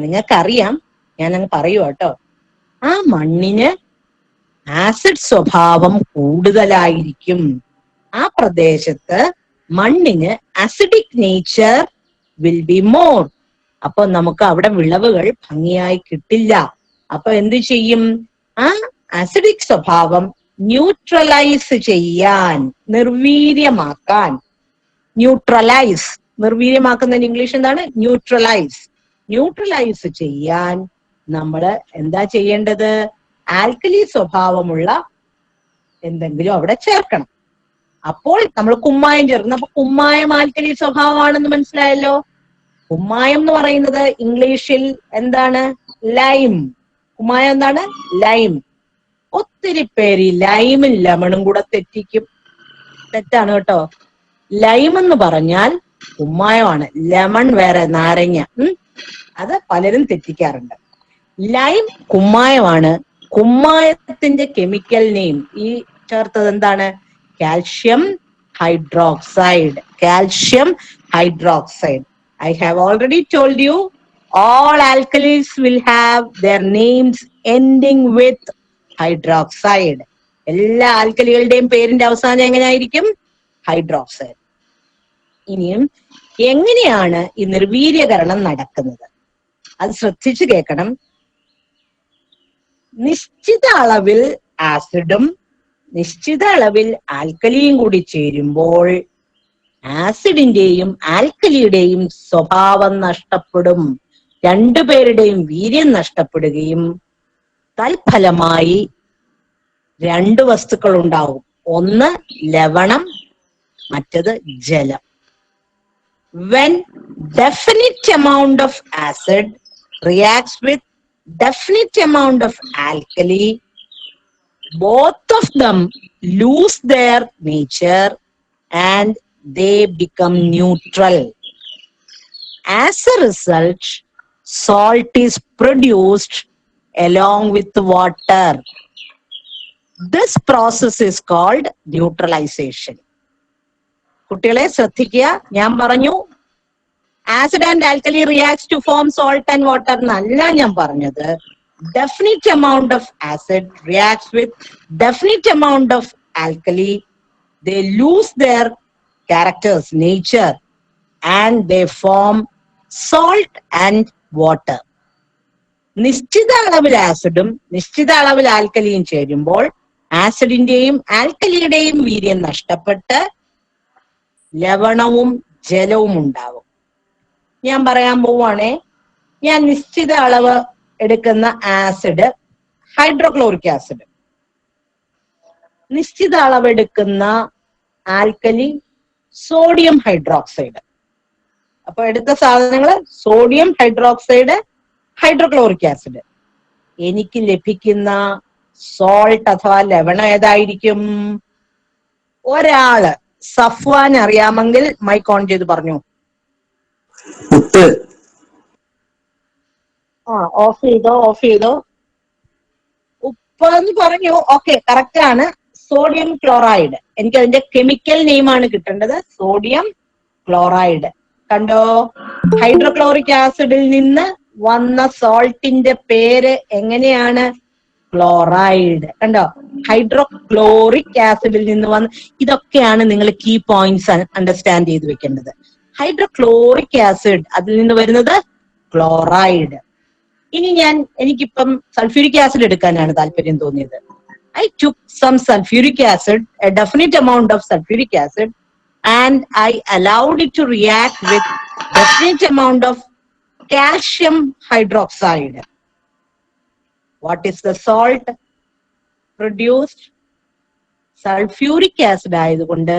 നിങ്ങൾക്കറിയാം, ഞാനങ്ങ് പറയൂ കേട്ടോ. ആ മണ്ണിന് ആസിഡ് സ്വഭാവം കൂടുതലായിരിക്കും. ആ പ്രദേശത്ത് മണ്ണിന് acidic nature will be more. അപ്പൊ നമുക്ക് അവിടെ വിളവുകൾ ഭംഗിയായി കിട്ടില്ല. അപ്പൊ എന്ത് ചെയ്യും? ആ അസിഡിക് സ്വഭാവം ന്യൂട്രലൈസ് ചെയ്യാൻ, നിർവീര്യമാക്കാൻ. ന്യൂട്രലൈസ്, നിർവീര്യമാക്കുന്നതിന് ഇംഗ്ലീഷ് എന്താണ്? ന്യൂട്രലൈസ്. ന്യൂട്രലൈസ് ചെയ്യാൻ നമ്മള് എന്താ ചെയ്യേണ്ടത്? ആൽക്കലി സ്വഭാവമുള്ള എന്തെങ്കിലും അവിടെ ചേർക്കണം. അപ്പോൾ നമ്മൾ കുമ്മായം ചേർക്കണം. അപ്പൊ കുമ്മായം ആൽക്കലി സ്വഭാവമാണെന്ന് മനസ്സിലായല്ലോ. കുമ്മായം എന്ന് പറയുന്നത് ഇംഗ്ലീഷിൽ എന്താണ്? ലൈം. കുമ്മായം എന്താണ്? ലൈം. ഒത്തിരി പേര് ലൈമും ലെമണും കൂടെ തെറ്റിക്കും. തെറ്റാണ് കേട്ടോ. ലൈം എന്ന് പറഞ്ഞാൽ കുമ്മായമാണ്, ലെമൺ വേറെ, നാരങ്ങ. അത് പലരും തെറ്റിക്കാറുണ്ട്. ലൈം കുമ്മായമാണ്. കുമ്മായത്തിന്റെ കെമിക്കൽ നെയിം ഈ ചേർത്തത് എന്താണ്? Calcium hydroxide. Calcium hydroxide. I have already told you all alkalis will have their names ending with hydroxide. എല്ലാ ആൽക്കലികളുടെയും പേരിന്റെ അവസാനം എങ്ങനെയായിരിക്കും? ഹൈഡ്രോക്സൈഡ്. ഇനിയും എങ്ങനെയാണ് ഈ നിർവീര്യകരണം നടക്കുന്നത്? അത് ശ്രദ്ധിച്ചു കേൾക്കണം. നിശ്ചിത അളവിൽ ആസിഡും നിശ്ചിത അളവിൽ ആൽക്കലിയും കൂടി ചേരുമ്പോൾ ആസിഡിന്റെയും ആൽക്കലിയുടെയും സ്വഭാവം നഷ്ടപ്പെടും. രണ്ടുപേരുടെയും വീര്യം നഷ്ടപ്പെടുകയും തൽഫലമായി 2 വസ്തുക്കൾ ഉണ്ടാവും. ഒന്ന് ലവണം, മറ്റത് ജലം. When definite amount of acid reacts with definite amount of alkali, both of them lose their nature and they become neutral. As a result, salt is produced along with water. This process is called neutralization. കുട്ടികളെ ശ്രദ്ധിക്കുക, ഞാൻ പറഞ്ഞു acid and alkali reacts to form salt and water എന്നല്ല ഞാൻ പറഞ്ഞത്. Definite amount of acid reacts with definite amount of alkali. They lose their characters, nature, and they form salt and water. നിശ്ചിത അളവിൽ ആസിഡും നിശ്ചിത അളവിൽ ആൽക്കലിയും ചേരുമ്പോൾ ആസിഡിന്റെയും ആൽക്കലിയുടെയും വീര്യം നഷ്ടപ്പെട്ട് ലവണവും ജലവും ഉണ്ടാവും. ഞാൻ പറയാൻ പോവാണേ, ഞാൻ നിശ്ചിത അളവ് എടുക്കുന്ന ആസിഡ് ഹൈഡ്രോക്ലോറിക് ആസിഡ്, നിശ്ചിത അളവ് എടുക്കുന്ന ആൽക്കലി സോഡിയം ഹൈഡ്രോക്സൈഡ്. അപ്പൊ എടുത്ത സാധനങ്ങള് സോഡിയം ഹൈഡ്രോക്സൈഡ്, ഹൈഡ്രോക്ലോറിക് ആസിഡ്. എനിക്ക് ലഭിക്കുന്ന സോൾട്ട് അഥവാ ലവണം ഏതായിരിക്കും? ഒരാള് സഫ്വാൻ അറിയാമെങ്കിൽ മൈക്ക് ഓൺ ചെയ്ത് പറഞ്ഞു. ഓഫ് ചെയ്തോ. ഉപ്പ് എന്ന് പറഞ്ഞു. ഓക്കെ, കറക്റ്റ് ആണ്. Sodium chloride. എനിക്ക് അതിന്റെ കെമിക്കൽ നെയിമാണ് കിട്ടേണ്ടത്. Sodium chloride. കണ്ടോ, ഹൈഡ്രോക്ലോറിക് ആസിഡിൽ നിന്ന് വന്ന സോൾട്ടിന്റെ പേര് എങ്ങനെയാണ്? ക്ലോറൈഡ്. കണ്ടോ, ഹൈഡ്രോക്ലോറിക് ആസിഡിൽ നിന്ന് വന്ന്, ഇതൊക്കെയാണ് നിങ്ങൾ കീ പോയിന്റ്സ് അണ്ടർസ്റ്റാൻഡ് ചെയ്ത് വെക്കേണ്ടത്. ഹൈഡ്രോക്ലോറിക് ആസിഡ്, അതിൽ നിന്ന് വരുന്നത് ക്ലോറൈഡ്. ഇനി എനിക്കിപ്പം സൾഫ്യൂരിക് ആസിഡ് എടുക്കാനാണ് താല്പര്യം തോന്നിയത്. I took some sulfuric acid, a definite amount of sulfuric acid, and I allowed it to react with definite amount of calcium hydroxide. What is the salt produced? Sulfuric acid ആയതുകൊണ്ട്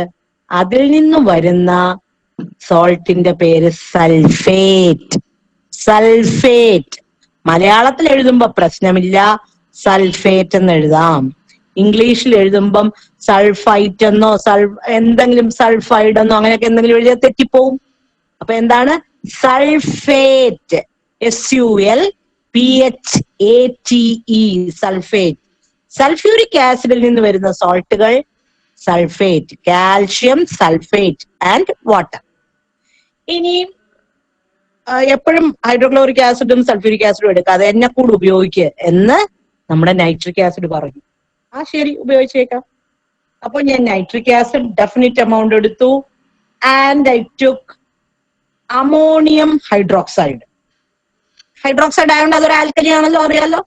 അതിൽ നിന്ന് വരുന്ന സോൾട്ടിന്റെ പേര് sulphate. Sulphate മലയാളത്തിൽ എഴുതുമ്പോ പ്രശ്നമില്ല, sulphate എന്ന് എഴുതാം. ഇംഗ്ലീഷിൽ എഴുതുമ്പം സൾഫൈറ്റ് എന്നോ എന്തെങ്കിലും സൾഫൈഡ് എന്നോ അങ്ങനെയൊക്കെ എന്തെങ്കിലും എഴുതിയാൽ തെറ്റിപ്പോവും. അപ്പൊ എന്താണ് സൾഫേറ്റ്? SULPHATE, sulphate. സൾഫ്യൂരിക് ആസിഡിൽ നിന്ന് വരുന്ന സോൾട്ടുകൾ sulphate, calcium sulphate and water. ഇനി എപ്പോഴും ഹൈഡ്രോക്ലോറിക് ആസിഡും സൾഫ്യൂരിക് ആസിഡും എടുക്കാതെ എന്നെ കൂടെ ഉപയോഗിക്കുക എന്ന് നമ്മുടെ നൈട്രിക് ആസിഡ് പറഞ്ഞു. ശരി, ഉപയോഗിച്ചേക്കാം. അപ്പൊ ഞാൻ നൈട്രിക് ആസിഡ് ഡെഫിനിറ്റ് എമൗണ്ട് എടുത്തു. And I took ammonium hydroxide. Hydroxide ആയതുകൊണ്ട് അതൊരു ആൽക്കലി ആണല്ലോ, അറിയാലോ.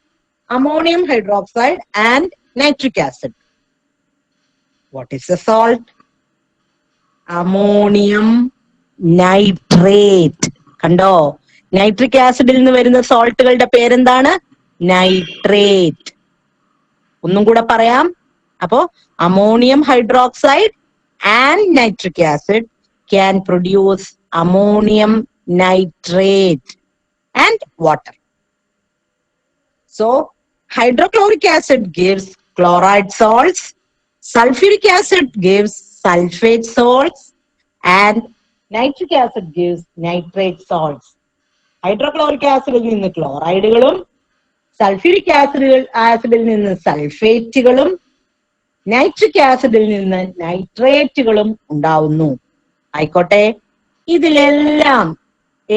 Ammonium hydroxide and nitric acid. What is the salt? Ammonium nitrate. കണ്ടോ, നൈട്രിക് ആസിഡിൽ നിന്ന് വരുന്ന സോൾട്ടുകളുടെ പേരെന്താണ്? നൈട്രേറ്റ്. ഒന്നും കൂടെ പറയാം. അപ്പോ ammonium hydroxide and nitric acid can produce ammonium nitrate and water. So hydrochloric acid gives chloride salts, sulfuric acid gives sulfate salts, and nitric acid gives nitrate salts. Hydrochloric ആസിഡിൽ നിന്ന് ക്ലോറൈഡുകളും സൾഫ്യൂരിക് ആസിഡിൽ നിന്ന് സൾഫേറ്റുകളും nitric ആസിഡിൽ നിന്ന് നൈട്രേറ്റുകളും ഉണ്ടാവുന്നു. ആയിക്കോട്ടെ, ഇതിലെല്ലാം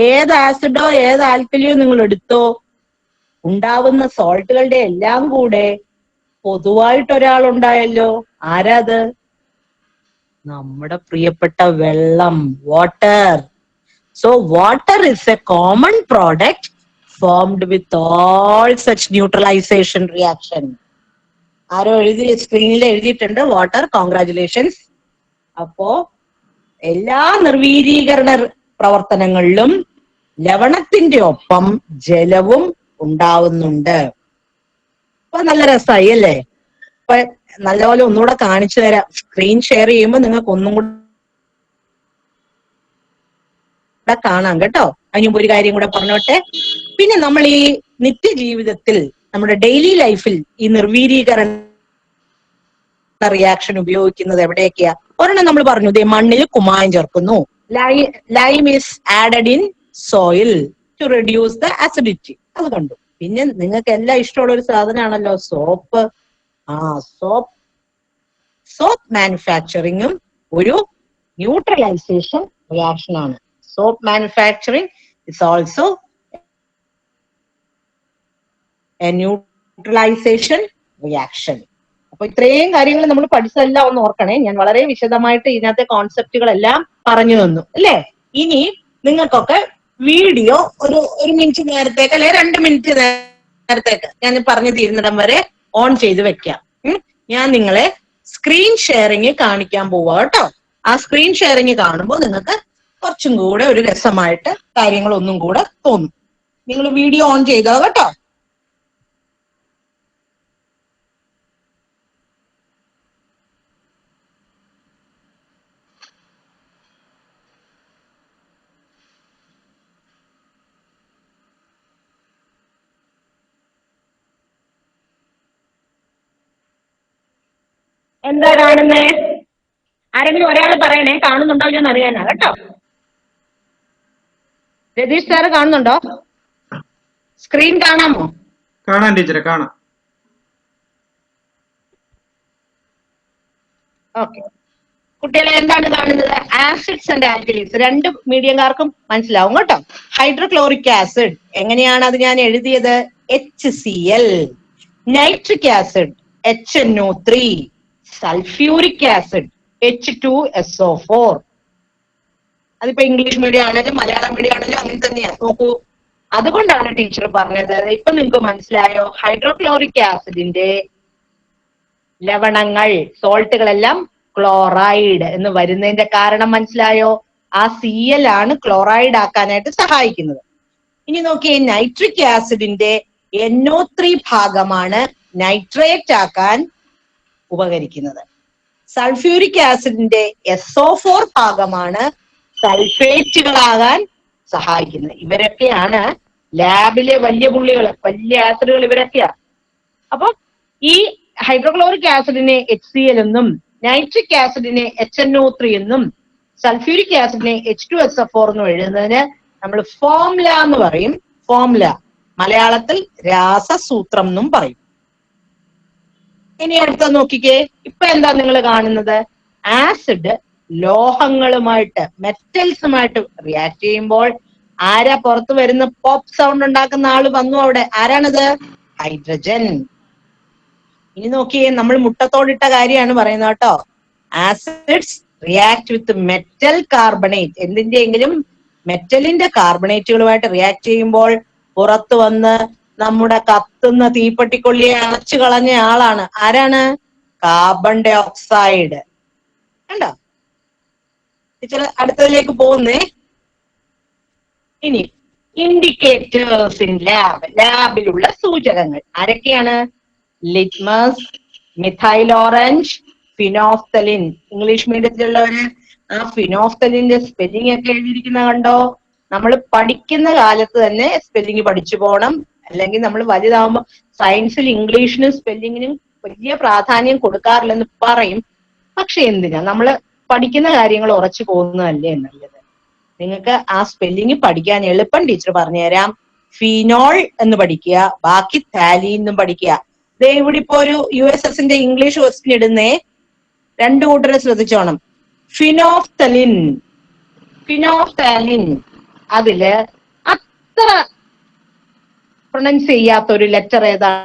ഏത് ആസിഡോ ഏത് ആൽക്കലിയോ നിങ്ങൾ എടുത്തോ, ഉണ്ടാവുന്ന സോൾട്ടുകളുടെ എല്ലാം കൂടെ പൊതുവായിട്ട് ഒരാളുണ്ടായല്ലോ. ആരാത്? നമ്മുടെ പ്രിയപ്പെട്ട വെള്ളം, water. So water is a common product formed with all such neutralization reaction. ആരോ സ്ക്രീനിൽ എഴുതിയിട്ടുണ്ട് വാട്ടർ. കോൺഗ്രാറ്റുലേഷൻസ്. അപ്പോ എല്ലാ നിർവീരീകരണ പ്രവർത്തനങ്ങളിലും ലവണത്തിന്റെ ഒപ്പം ജലവും ഉണ്ടാവുന്നുണ്ട്. അപ്പൊ നല്ല രസമായി അല്ലേ? അപ്പൊ നല്ലപോലെ ഒന്നുകൂടെ കാണിച്ചു തരാം. സ്ക്രീൻ ഷെയർ ചെയ്യുമ്പോൾ നിങ്ങൾക്ക് ഒന്നും കൂടെ കാണാം കേട്ടോ. അതിന് മുമ്പ് ഒരു കാര്യം കൂടെ പറഞ്ഞോട്ടെ. പിന്നെ നമ്മൾ ഈ നിത്യജീവിതത്തിൽ നമ്മുടെ ഡെയിലി ലൈഫിൽ ഈ നിർവീരീകരണ റിയാക്ഷൻ ഉപയോഗിക്കുന്നത് എവിടെയൊക്കെയാ? ഒരെണ്ണം നമ്മൾ പറഞ്ഞു, മണ്ണിൽ കുമ്മായം ചേർക്കുന്നു. Lime is added in soil to reduce the acidity. അത് കണ്ടു. പിന്നെ നിങ്ങൾക്ക് എല്ലാം ഇഷ്ടമുള്ള ഒരു സാധനമാണല്ലോ സോപ്പ്. സോപ്പ് മാനുഫാക്ചറിങ്ങും ഒരു ന്യൂട്രലൈസേഷൻ റിയാക്ഷൻ ആണ്. Soap manufacturing is also A neutralisation reaction. അപ്പൊ ഇത്രയും കാര്യങ്ങൾ നമ്മൾ പഠിച്ചതെല്ലാം ഒന്ന് ഓർക്കണേ. ഞാൻ വളരെ വിശദമായിട്ട് ഇതിനകത്തെ കോൺസെപ്റ്റുകളെല്ലാം പറഞ്ഞു തന്നു അല്ലേ? ഇനി നിങ്ങൾക്കൊക്കെ വീഡിയോ ഒരു മിനിറ്റ് നേരത്തേക്ക് അല്ലെ 2 മിനിറ്റ് നേരത്തേക്ക് ഞാൻ പറഞ്ഞു തീരുന്നിടം വരെ ഓൺ ചെയ്ത് വെക്കാം. ഞാൻ നിങ്ങളെ സ്ക്രീൻ ഷെയറിങ് കാണിക്കാൻ പോവാ കേട്ടോ. ആ സ്ക്രീൻ ഷെയറിങ് കാണുമ്പോൾ നിങ്ങൾക്ക് കുറച്ചും കൂടെ ഒരു രസമായിട്ട് കാര്യങ്ങൾ ഒന്നും കൂടെ തോന്നും. നിങ്ങൾ വീഡിയോ ഓൺ ചെയ്തോ കേട്ടോ. എന്താ കാണുന്നേ? ആരെങ്കിലും ഒരാൾ പറയണേ, കാണുന്നുണ്ടോ ഞാൻ അറിയാനാ കേട്ടോ. രതീഷ് സാറ് കാണുന്നുണ്ടോ? സ്ക്രീൻ കാണാമോ? കാണാം ടീച്ചറെ, കാണാം. ഓക്കെ. കുട്ടികളെ എന്താണ് കാണുന്നത്? Acids and ആൽക്കലീൻസ്. 2 മീഡിയംകാർക്കും മനസ്സിലാവും കേട്ടോ. ഹൈഡ്രോക്ലോറിക് ആസിഡ് എങ്ങനെയാണ് അത് ഞാൻ എഴുതിയത്? HCl. Nitric acid HNO3. Sulphuric acid H2SO4. അതിപ്പോ ഇംഗ്ലീഷ് മീഡിയം ആണെങ്കിലും മലയാളം മീഡിയം ആണെങ്കിലും അങ്ങനെ തന്നെയാണ്. നോക്കൂ, അതുകൊണ്ടാണ് ടീച്ചർ പറഞ്ഞത്. ഇപ്പൊ നിങ്ങൾക്ക് മനസ്സിലായോ? ഹൈഡ്രോക്ലോറിക് ആസിഡിന്റെ ലവണങ്ങൾ, സോൾട്ടുകളെല്ലാം ക്ലോറൈഡ് എന്ന് വരുന്നതിന്റെ കാരണം മനസ്സിലായോ? ആ Cl ആണ് ക്ലോറൈഡ് ആക്കാനായിട്ട് സഹായിക്കുന്നത്. ഇനി നോക്കിയേ, നൈട്രിക് ആസിഡിന്റെ NO3 ഭാഗമാണ് നൈട്രേറ്റ് ആക്കാൻ ഉപകരിക്കുന്നത്. സൾഫ്യൂരിക് ആസിഡിന്റെ SO4 ഭാഗമാണ് സൾഫേറ്റുകളാകാൻ സഹായിക്കുന്നത്. ഇവരൊക്കെയാണ് ലാബിലെ വലിയ പുള്ളികൾ, വലിയ ആസിഡുകൾ ഇവരൊക്കെയാ. അപ്പൊ ഈ ഹൈഡ്രോക്ലോറിക് ആസിഡിനെ HCl എന്നും നൈട്രിക് ആസിഡിനെ HNO3 എന്നും സൾഫ്യൂരിക് ആസിഡിനെ H2SO4 എന്നും എഴുതുന്നതിന് നമ്മൾ ഫോർമുല എന്ന് പറയും. ഫോർമുല മലയാളത്തിൽ രാസസൂത്രം എന്നും പറയും. ഇനി അടുത്ത നോക്കിക്കേ. ഇപ്പൊ എന്താ നിങ്ങൾ കാണുന്നത്? ആസിഡ് ലോഹങ്ങളുമായിട്ട്, മെറ്റൽസുമായിട്ട് റിയാക്ട് ചെയ്യുമ്പോൾ ആരാ പുറത്തു വരുന്ന പോപ്പ് സൗണ്ട് ഉണ്ടാക്കുന്ന ആള് വന്നു അവിടെ? ആരാണത്? ഹൈഡ്രജൻ. ഇനി നോക്കിയേ, നമ്മൾ മുട്ടത്തോടിട്ട കാര്യമാണ് പറയുന്നത് കേട്ടോ. Acids react with metal carbonate. എന്തിന്റെയെങ്കിലും മെറ്റലിന്റെ കാർബണേറ്റുകളുമായിട്ട് റിയാക്ട് ചെയ്യുമ്പോൾ പുറത്തു വന്ന് നമ്മുടെ കത്തുന്ന തീപ്പെട്ടിക്കൊള്ളിയെ അണച്ചു കളഞ്ഞ ആളാണ്. ആരാണ്? Carbon dioxide. കണ്ടോ? ടീച്ചർ അടുത്തതിലേക്ക് പോകുന്നേ. ഇനി ഇൻഡിക്കേറ്റേഴ്സ് ഇൻ ലാബ്. ലാബിലുള്ള സൂചകങ്ങൾ ആരൊക്കെയാണ്? Litmus, methyl orange, phenolphthalein. English മീഡിയത്തിലുള്ളവര് ആ ഫിനോഫ്തലിന്റെ സ്പെല്ലിംഗ് ഒക്കെ എഴുതിയിരിക്കുന്ന കണ്ടോ? നമ്മൾ പഠിക്കുന്ന കാലത്ത് തന്നെ സ്പെല്ലിംഗ് പഠിച്ചു പോകണം. അല്ലെങ്കിൽ നമ്മൾ വലുതാവുമ്പോൾ സയൻസിൽ ഇംഗ്ലീഷിനും സ്പെല്ലിങ്ങിനും വലിയ പ്രാധാന്യം കൊടുക്കാറില്ലെന്ന് പറയും. പക്ഷെ എന്തിനാ, നമ്മൾ പഠിക്കുന്ന കാര്യങ്ങൾ ഉറച്ചു പോകുന്നതല്ലേ നല്ലത്. നിങ്ങൾക്ക് ആ സ്പെല്ലിംഗ് പഠിക്കാൻ എളുപ്പം ടീച്ചർ പറഞ്ഞുതരാം. ഫിനോൾ എന്ന് പഠിക്കുക, ബാക്കി താലീൻ എന്നും പഠിക്കുക. ഇവിടെ ഇപ്പോ ഒരു USSന്റെ ഇംഗ്ലീഷ് ക്വസ്റ്റ്യൻ ഇടുന്നേ. 2 കൂട്ടരെ ശ്രദ്ധിച്ചോണം. Phenolphthalein, phenolphthalein. അതില് അത്ര പ്രൊനൗൺസ് ചെയ്യാത്ത ഒരു ലെറ്റർ ഏതാണ്?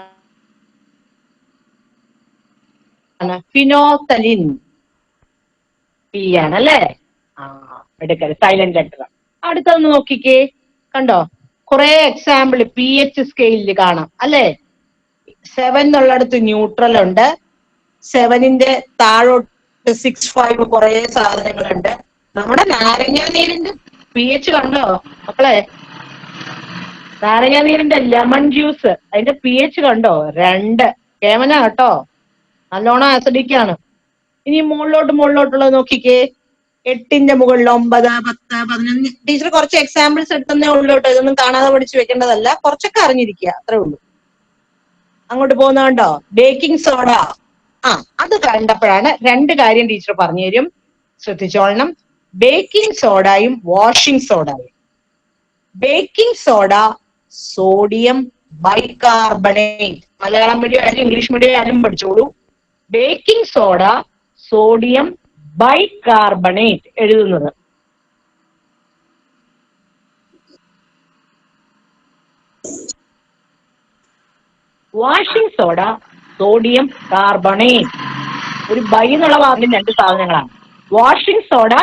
ഫിനോഫ്തലിൻ. പി ആണല്ലേ? എടുക്കല് സൈലന്റ് ലെറ്റർ. അടുത്തൊന്ന് നോക്കിക്കേ, കണ്ടോ? കുറെ എക്സാമ്പിൾ pH സ്കെയിലിൽ കാണാം അല്ലേ? 7 എന്നുള്ളടത്ത് ന്യൂട്രൽ ഉണ്ട്. 7ന്റെ താഴോട്ട് 6, 5 കുറെ സാധനങ്ങളുണ്ട്. നമ്മുടെ നാരങ്ങ നീരിന്റെ pH കണ്ടോ മക്കളെ? നാരങ്ങ നീരിന്റെ ലെമൺ ജ്യൂസ്, അതിന്റെ pH കണ്ടോ? 2. കേമന കേട്ടോ. നല്ലോണം ആസിഡിക് ആണ്. ഇനി മുകളിലോട്ടുള്ളത് നോക്കിക്കേ. 8ന്റെ മുകളിൽ 9, 10, 11. ടീച്ചർ കുറച്ച് എക്സാമ്പിൾസ് എടുത്തന്നേ ഉള്ളൂട്ടോ. ഇതൊന്നും കാണാതെ പഠിച്ചു വെക്കേണ്ടതല്ല, കുറച്ചൊക്കെ അറിഞ്ഞിരിക്കുക, അത്രേ ഉള്ളൂ. അങ്ങോട്ട് പോകുന്നുണ്ടോ? Baking soda. അത് കണ്ടപ്പോഴാണ് 2 കാര്യം ടീച്ചർ പറഞ്ഞു തരും, ശ്രദ്ധിച്ചോളണം. ബേക്കിംഗ് സോഡയും വാഷിംഗ് സോഡയും. Baking soda sodium bicarbonate. Malayalam medium ആയാലും ഇംഗ്ലീഷ് മീഡിയം ആയാലും പഠിച്ചോളൂ. ബേക്കിംഗ് സോഡ സോഡിയം ബൈകാർബണേറ്റ് എഴുതുന്നത്. Washing soda sodium carbonate. ഒരു ബൈ എന്നുള്ള വാക്കിന് 2 സാധനങ്ങളാണ്. Washing soda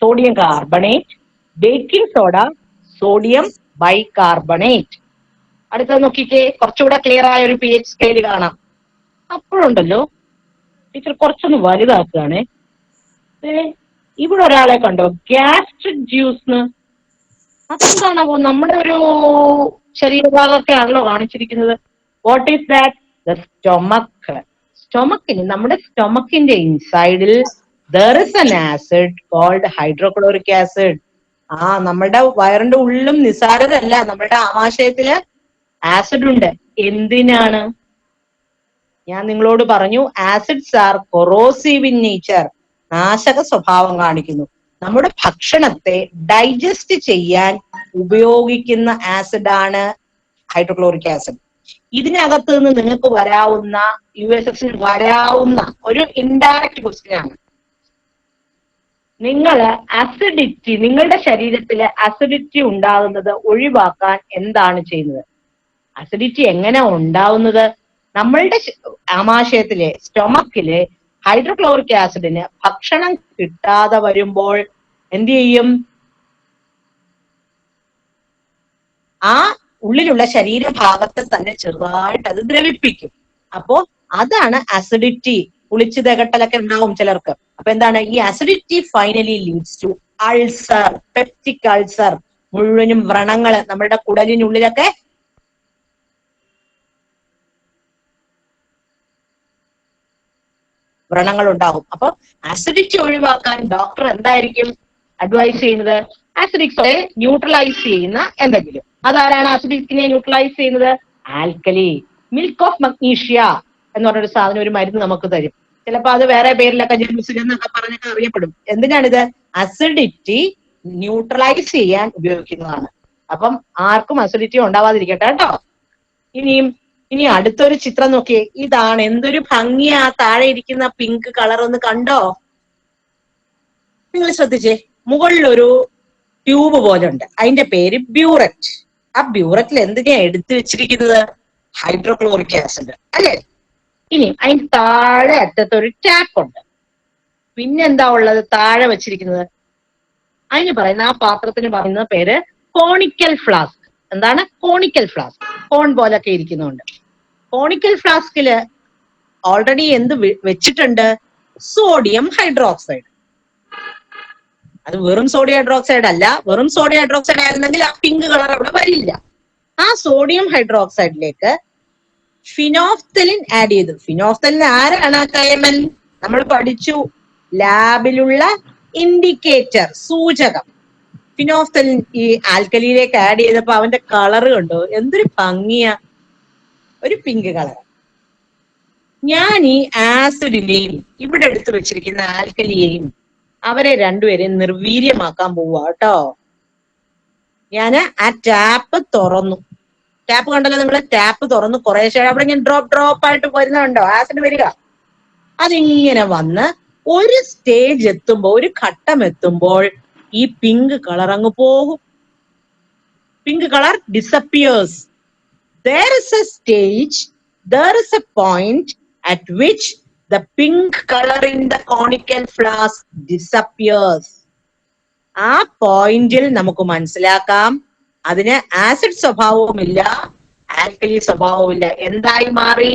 sodium carbonate, baking soda sodium bicarbonate. അടുത്തത് നോക്കിക്കേ, കുറച്ചുകൂടെ ക്ലിയർ ആയ ഒരു pH സ്കെയിൽ കാണാം. അപ്പോഴുണ്ടല്ലോ ടീച്ചർ കുറച്ചൊന്ന് വലുതാക്കുകയാണേ. ഇവിടെ ഒരാളെ കണ്ടോ, ഗ്യാസ്ട്രിക് ജ്യൂസ്. അതെന്താണാവോ? നമ്മുടെ ഒരു ശരീരഭാഗമൊക്കെ ആണല്ലോ കാണിച്ചിരിക്കുന്നത്. What is that? The stomach. സ്റ്റൊമക്കിന്, നമ്മുടെ സ്റ്റൊമക്കിന്റെ ഇൻസൈഡിൽ there is an acid called hydrochloric acid. നമ്മുടെ വയറിന്റെ ഉള്ളിലും നിസാരതല്ല, നമ്മുടെ ആമാശയത്തില് ആസിഡ് ഉണ്ട്. എന്തിനാണ്? ഞാൻ നിങ്ങളോട് പറഞ്ഞു, acids are corrosive in nature. നാശക സ്വഭാവം കാണിക്കുന്നു. നമ്മുടെ ഭക്ഷണത്തെ ഡൈജസ്റ്റ് ചെയ്യാൻ ഉപയോഗിക്കുന്ന ആസിഡാണ് ഹൈഡ്രോക്ലോറിക് ആസിഡ്. ഇതിനകത്ത് നിന്ന് നിങ്ങൾക്ക് വരാവുന്ന USSൽ വരാവുന്ന ഒരു ഇൻഡയറക്റ്റ് ക്വസ്റ്റ്യൻ ആണ്. അസിഡിറ്റി, നിങ്ങളുടെ ശരീരത്തില് അസിഡിറ്റി ഉണ്ടാകുന്നത് ഒഴിവാക്കാൻ എന്താണ് ചെയ്യുന്നത്? അസിഡിറ്റി എങ്ങനെ ഉണ്ടാവുന്നത്? നമ്മളുടെ ആമാശയത്തിലെ സ്റ്റൊമക്കിലെ ഹൈഡ്രോക്ലോറിക് ആസിഡിന് ഭക്ഷണം കിട്ടാതെ വരുമ്പോൾ എന്ത് ചെയ്യും? ആ ഉള്ളിലുള്ള ശരീരഭാഗത്തെ തന്നെ ചെറുതായിട്ട് അത് ദ്രവിപ്പിക്കും. അപ്പോ അതാണ് അസിഡിറ്റി. കുളിച്ച് തികട്ടലൊക്കെ ഉണ്ടാവും ചിലർക്ക്. അപ്പൊ എന്താണ് ഈ acidity? Finally leads to ulcer, peptic ulcer. മുഴുവനും വ്രണങ്ങള്, നമ്മുടെ കുടലിനുള്ളിലൊക്കെ വ്രണങ്ങൾ ഉണ്ടാകും. അപ്പൊ അസിഡിറ്റി ഒഴിവാക്കാൻ ഡോക്ടർ എന്തായിരിക്കും അഡ്വൈസ് ചെയ്യുന്നത്? അസിഡിക്സിനെ ന്യൂട്രലൈസ് ചെയ്യുന്ന എന്തെങ്കിലും. അതാരാണ് അസിഡിറ്റിനെ ന്യൂട്രലൈസ് ചെയ്യുന്നത്? ആൽക്കലി. മിൽക്ക് ഓഫ് മഗ്നീഷ്യ എന്ന് പറഞ്ഞൊരു സാധനം, ഒരു മരുന്ന് നമുക്ക് തരും. ചിലപ്പോ അത് വേറെ പേരിലൊക്കെ ജെലുസിൻ എന്നൊക്കെ പറഞ്ഞൊക്കെ അറിയപ്പെടും. എന്തിനാണിത്? അസിഡിറ്റി ന്യൂട്രലൈസ് ചെയ്യാൻ ഉപയോഗിക്കുന്നതാണ്. അപ്പം ആർക്കും അസിഡിറ്റി ഉണ്ടാവാതിരിക്കട്ടെ കേട്ടോ. ഇനി അടുത്തൊരു ചിത്രം നോക്കിയേ. ഇതാണ്, എന്തൊരു ഭംഗിയാ താഴെ ഇരിക്കുന്ന പിങ്ക് കളർ. ഒന്ന് കണ്ടോ? നിങ്ങൾ ശ്രദ്ധിച്ചേ, മുകളിലൊരു ട്യൂബ് പോലെ ഉണ്ട്, അതിന്റെ പേര് ബ്യൂററ്റ്. ആ ബ്യൂററ്റിൽ എന്തിനാ എടുത്തു വെച്ചിരിക്കുന്നത്? ഹൈഡ്രോക്ലോറിക് ആസിഡ് അല്ലേ? ഇനി അതിന് താഴെ അറ്റത്തൊരു ടാപ്പ് ഉണ്ട്. പിന്നെന്താ ഉള്ളത് താഴെ വെച്ചിരിക്കുന്നത്? അതിന് പറയുന്ന, ആ പാത്രത്തിന് പറയുന്ന പേര് കോണിക്കൽ ഫ്ലാസ്ക്. എന്താണ് കോണിക്കൽ ഫ്ലാസ്ക്? കോൺ പോലൊക്കെ ഇരിക്കുന്നുണ്ട്. കോണിക്കൽ ഫ്ലാസ്കില് ഓൾറെഡി എന്ത് വെച്ചിട്ടുണ്ട്? Sodium hydroxide. അത് വെറും സോഡിയം ഹൈഡ്രോക്സൈഡ് അല്ല. വെറും സോഡിയം ഹൈഡ്രോക്സൈഡ് ആയിരുന്നെങ്കിൽ ആ പിങ്ക് കളർ അവിടെ വരില്ല. ആ സോഡിയം ഹൈഡ്രോക്സൈഡിലേക്ക് ഫിനോഫ്തലിൻ ആഡ് ചെയ്തു. ഫിനോഫ്തലിൻ ആരാണ്? കയമൻ. നമ്മൾ പഠിച്ചു, ലാബിലുള്ള ഇൻഡിക്കേറ്റർ, സൂചകം. ഫിനോഫ്തലിൻ ഈ ആൽക്കലിയിലേക്ക് ആഡ് ചെയ്തപ്പോ അവന്റെ കളർ കണ്ടോ? എന്തൊരു ഭംഗിയാ, ഒരു പിങ്ക് കളർ. ഞാൻ ഈ ആസിഡിനെയും ഇവിടെ എടുത്തു വെച്ചിരിക്കുന്ന ആൽക്കലിയെയും അവരെ രണ്ടുപേരെയും നിർവീര്യമാക്കാൻ പോവാ കേട്ടോ. ഞാന് ആ ടാപ്പ് തുറന്നു. ടാപ്പ് കണ്ടല്ലോ നിങ്ങള്? ടാപ്പ് തുറന്ന് കുറേശ്ശെ അവിടെ ഞാൻ ഡ്രോപ്പ് ആയിട്ട് വരുന്നുണ്ടോ ആസിഡ് വരിക. അതിങ്ങനെ വന്ന് ഒരു സ്റ്റേജ് എത്തുമ്പോ, ഒരു ഘട്ടം എത്തുമ്പോൾ ഈ പിങ്ക് കളർ അങ്ങ് പോകും. Pink colour disappears. There is a stage, there is a point at which the pink color in the conical flask disappears. ആ പോയിന്റിൽ നമുക്ക് മനസ്സിലാക്കാം അതിന് ആസിഡ് സ്വഭാവവുമില്ല, ആൽക്കലി സ്വഭാവവുമില്ല. എന്തായി മാറി?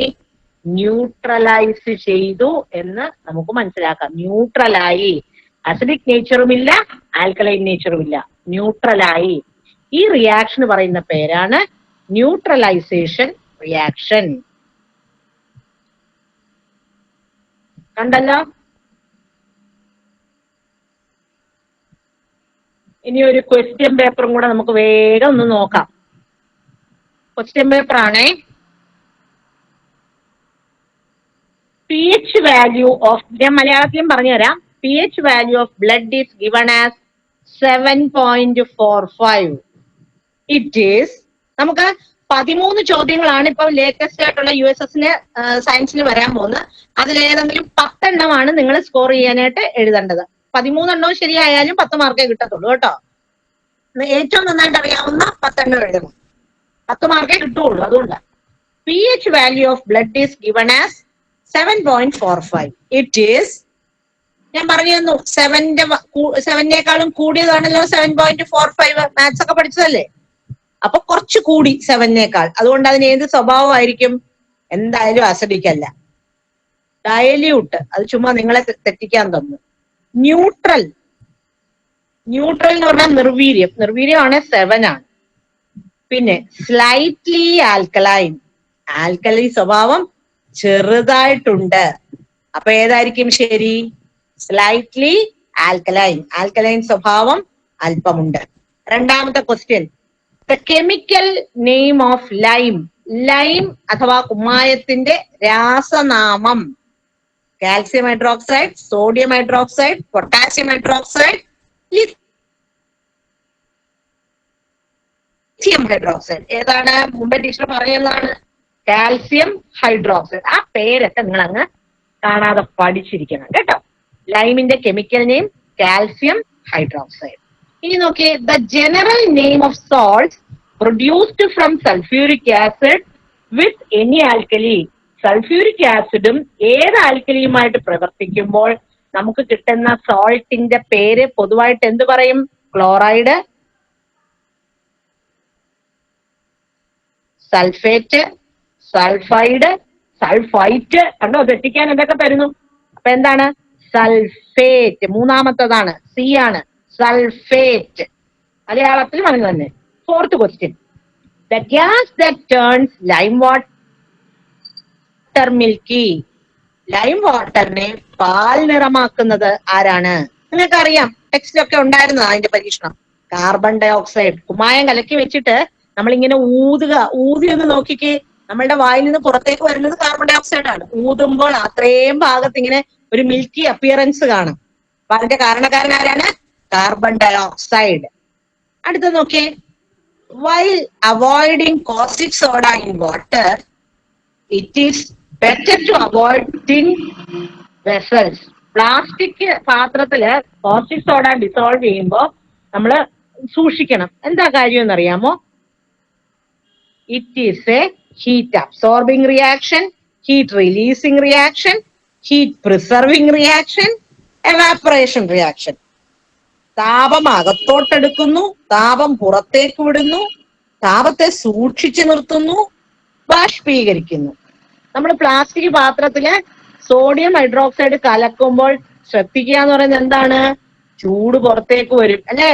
ന്യൂട്രലൈസ് ചെയ്തു എന്ന് നമുക്ക് മനസ്സിലാക്കാം. ന്യൂട്രലായി. അസിഡിക് നേച്ചറും ഇല്ല, ആൽക്കലൈൻ നേച്ചറും ഇല്ല, ന്യൂട്രലായി. ഈ റിയാക്ഷൻ പറയുന്ന പേരാണ് ന്യൂട്രലൈസേഷൻ റിയാക്ഷൻ. കണ്ടല്ലോ. ഇനി ഒരു ക്വസ്റ്റ്യൻ പേപ്പറും കൂടെ നമുക്ക് വേഗം ഒന്ന് നോക്കാം. ക്വസ്റ്റ്യൻ പേപ്പർ ആണേ. pH വാല്യൂ ഓഫ്, ഞാൻ മലയാളത്തിലും പറഞ്ഞുതരാം. pH value of blood is given as 7.45. It is, നമുക്ക് 13 ചോദ്യങ്ങളാണ് ഇപ്പൊ ലേറ്റസ്റ്റ് ആയിട്ടുള്ള USSന് സയൻസിന് വരാൻ പോകുന്നത്. അതിലേതെങ്കിലും 10 എണ്ണമാണ് നിങ്ങൾ സ്കോർ ചെയ്യാനായിട്ട് എഴുതേണ്ടത്. 13 എണ്ണവും ശരിയായാലും 10 മാർക്കേ കിട്ടത്തുള്ളൂ കേട്ടോ. ഏറ്റവും നന്നായിട്ട് അറിയാവുന്ന 10 എണ്ണം എഴുതണം, 10 മാർക്കേ കിട്ടുള്ളൂ. അതുകൊണ്ട് pH value of blood is given as 7.45. It is, ഞാൻ പറഞ്ഞു തന്നു, 7നേക്കാളും കൂടിയതാണല്ലോ 7.45. മാത്സ് ഒക്കെ പഠിച്ചതല്ലേ? അപ്പൊ കുറച്ച് കൂടി 7നേക്കാൾ. അതുകൊണ്ട് അതിന് ഏത് സ്വഭാവമായിരിക്കും? എന്തായാലും അസിഡിക് അല്ല, ഡയല്യൂട്ട്. അത് ചുമ്മാ നിങ്ങളെ തെറ്റിക്കാൻ തന്നു. ന്യൂട്രൽ, ന്യൂട്രൽ എന്ന് പറഞ്ഞാൽ നിർവീര്യം, നിർവീര്യമാണ് 7 ആണ്. പിന്നെ സ്ലൈറ്റ്ലി ആൽക്കലൈൻ, ആൽക്കലി സ്വഭാവം ചെറുതായിട്ടുണ്ട്. അപ്പൊ ഏതായിരിക്കും ശരി? സ്ലൈറ്റ്ലി ആൽക്കലൈൻ, ആൽക്കലൈൻ സ്വഭാവം അല്പമുണ്ട്. രണ്ടാമത്തെ question, the chemical name of lime, lime അഥവാ കുമ്മായത്തിന്റെ രാസനാമം. Calcium hydroxide, sodium hydroxide, potassium hydroxide, lithium hydroxide. ഏതാണ്? മുമ്പേ ടീച്ചർ പറയുന്നതാണ്, കാൽസ്യം ഹൈഡ്രോക്സൈഡ്. ആ പേരൊക്കെ നിങ്ങൾ അങ്ങ് കാണാതെ പഠിച്ചിരിക്കണം കേട്ടോ. ലൈമിന്റെ കെമിക്കൽ നെയിം കാൽസ്യം ഹൈഡ്രോക്സൈഡ്. ഇനി നോക്കിയേ, the general name of salt produced from sulphuric acid with any alkali. Sulphuric ആസിഡും ഏത് ആൽക്കലിയുമായിട്ട് പ്രവർത്തിക്കുമ്പോൾ നമുക്ക് കിട്ടുന്ന സോൾട്ടിന്റെ പേര് പൊതുവായിട്ട് എന്ത് പറയും? Chloride, sulphate, sulphide, sulphite. കണ്ടോ, തെറ്റിക്കാൻ എന്തൊക്കെ തരുന്നു. അപ്പൊ എന്താണ്? സൾഫേറ്റ്. മൂന്നാമത്തതാണ്, സി ആണ്, സൾഫേറ്റ്. മലയാളത്തിൽ പറഞ്ഞു തന്നെ. Fourth question, the gas that turns lime water milky. Lime വാട്ടറിനെ പാൽ നിറമാക്കുന്നത് ആരാണ്? നിങ്ങൾക്കറിയാം, ടെക്സ്റ്റിലൊക്കെ ഉണ്ടായിരുന്നതാണ് അതിന്റെ പരീക്ഷണം. Carbon dioxide. കുമ്മായം കലക്കി വെച്ചിട്ട് നമ്മളിങ്ങനെ ഊതുക, ഊതി ഒന്ന് നോക്കിക്കേ, നമ്മളുടെ വായിൽ നിന്ന് പുറത്തേക്ക് വരുന്നത് കാർബൺ ഡൈ ഓക്സൈഡ് ആണ്. ഊതുമ്പോൾ അത്രയും ഭാഗത്ത് ഇങ്ങനെ ഒരു മിൽക്കി അപ്പിയറൻസ് കാണും. അപ്പൊ അതിന്റെ കാരണക്കാരൻ ആരാണ്? Carbon dioxide. അടുത്ത നോക്കിയേ, while avoiding caustic soda in water, it is better to avoid tin vessels. Plastic പാത്രത്തില് കോസ്റ്റിക് സോഡ ഡിസോൾവ് ചെയ്യുമ്പോൾ നമ്മള് സൂക്ഷിക്കണം. എന്താ കാര്യം എന്നറിയാമോ? It is A heat absorbing reaction, heat releasing reaction, heat preserving reaction, evaporation reaction. താപം അകത്തോട്ടെടുക്കുന്നു, താപം പുറത്തേക്ക് വിടുന്നു, താപത്തെ സൂക്ഷിച്ചു നിർത്തുന്നു, ബാഷ്പീകരിക്കുന്നു. നമ്മൾ പ്ലാസ്റ്റിക് പാത്രത്തില് സോഡിയം ഹൈഡ്രോക്സൈഡ് കലക്കുമ്പോൾ ശ്രദ്ധിക്കുക എന്ന് പറയുന്നത് എന്താണ്? ചൂട് പുറത്തേക്ക് വരും അല്ലേ?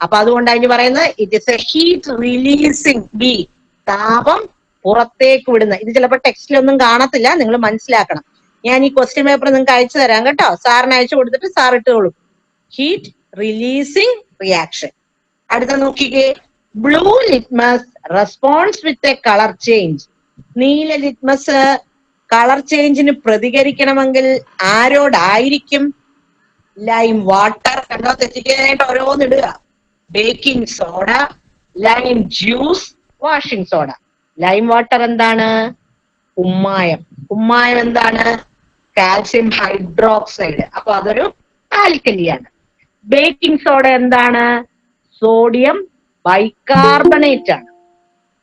അപ്പൊ അതുകൊണ്ട് അതിന് പറയുന്നത് it is A heat releasing B, താപം പുറത്തേക്ക് വിടുന്ന. ഇത് ചിലപ്പോൾ ടെക്സ്റ്റിലൊന്നും കാണത്തില്ല, നിങ്ങൾ മനസ്സിലാക്കണം. ഞാൻ ഈ ക്വസ്റ്റ്യൻ പേപ്പർ നിങ്ങൾക്ക് അയച്ചു തരാം കേട്ടോ. സാറിന് അയച്ചു കൊടുത്തിട്ട് സാർ ഇട്ടോളൂ. Heat releasing reaction. അടുത്ത നോക്കിക്കേ, blue litmus response with a colour change. നീല ലിറ്റ്മസ് കളർ ചേഞ്ചിന് പ്രതികരിക്കണമെങ്കിൽ ആരോടായിരിക്കും? Lime water. കണ്ടോ, തെറ്റിക്കാനായിട്ട് ഓരോന്നിടുക. Baking soda, lime juice, washing soda. Lime water എന്താണ്? കുമ്മായം. കുമ്മായം എന്താണ്? Calcium hydroxide. അപ്പൊ അതൊരു ആൽക്കലിയാണ്. ബേക്കിംഗ് സോഡ എന്താണ്? സോഡിയം ബൈകാർബണേറ്റ് ആണ്.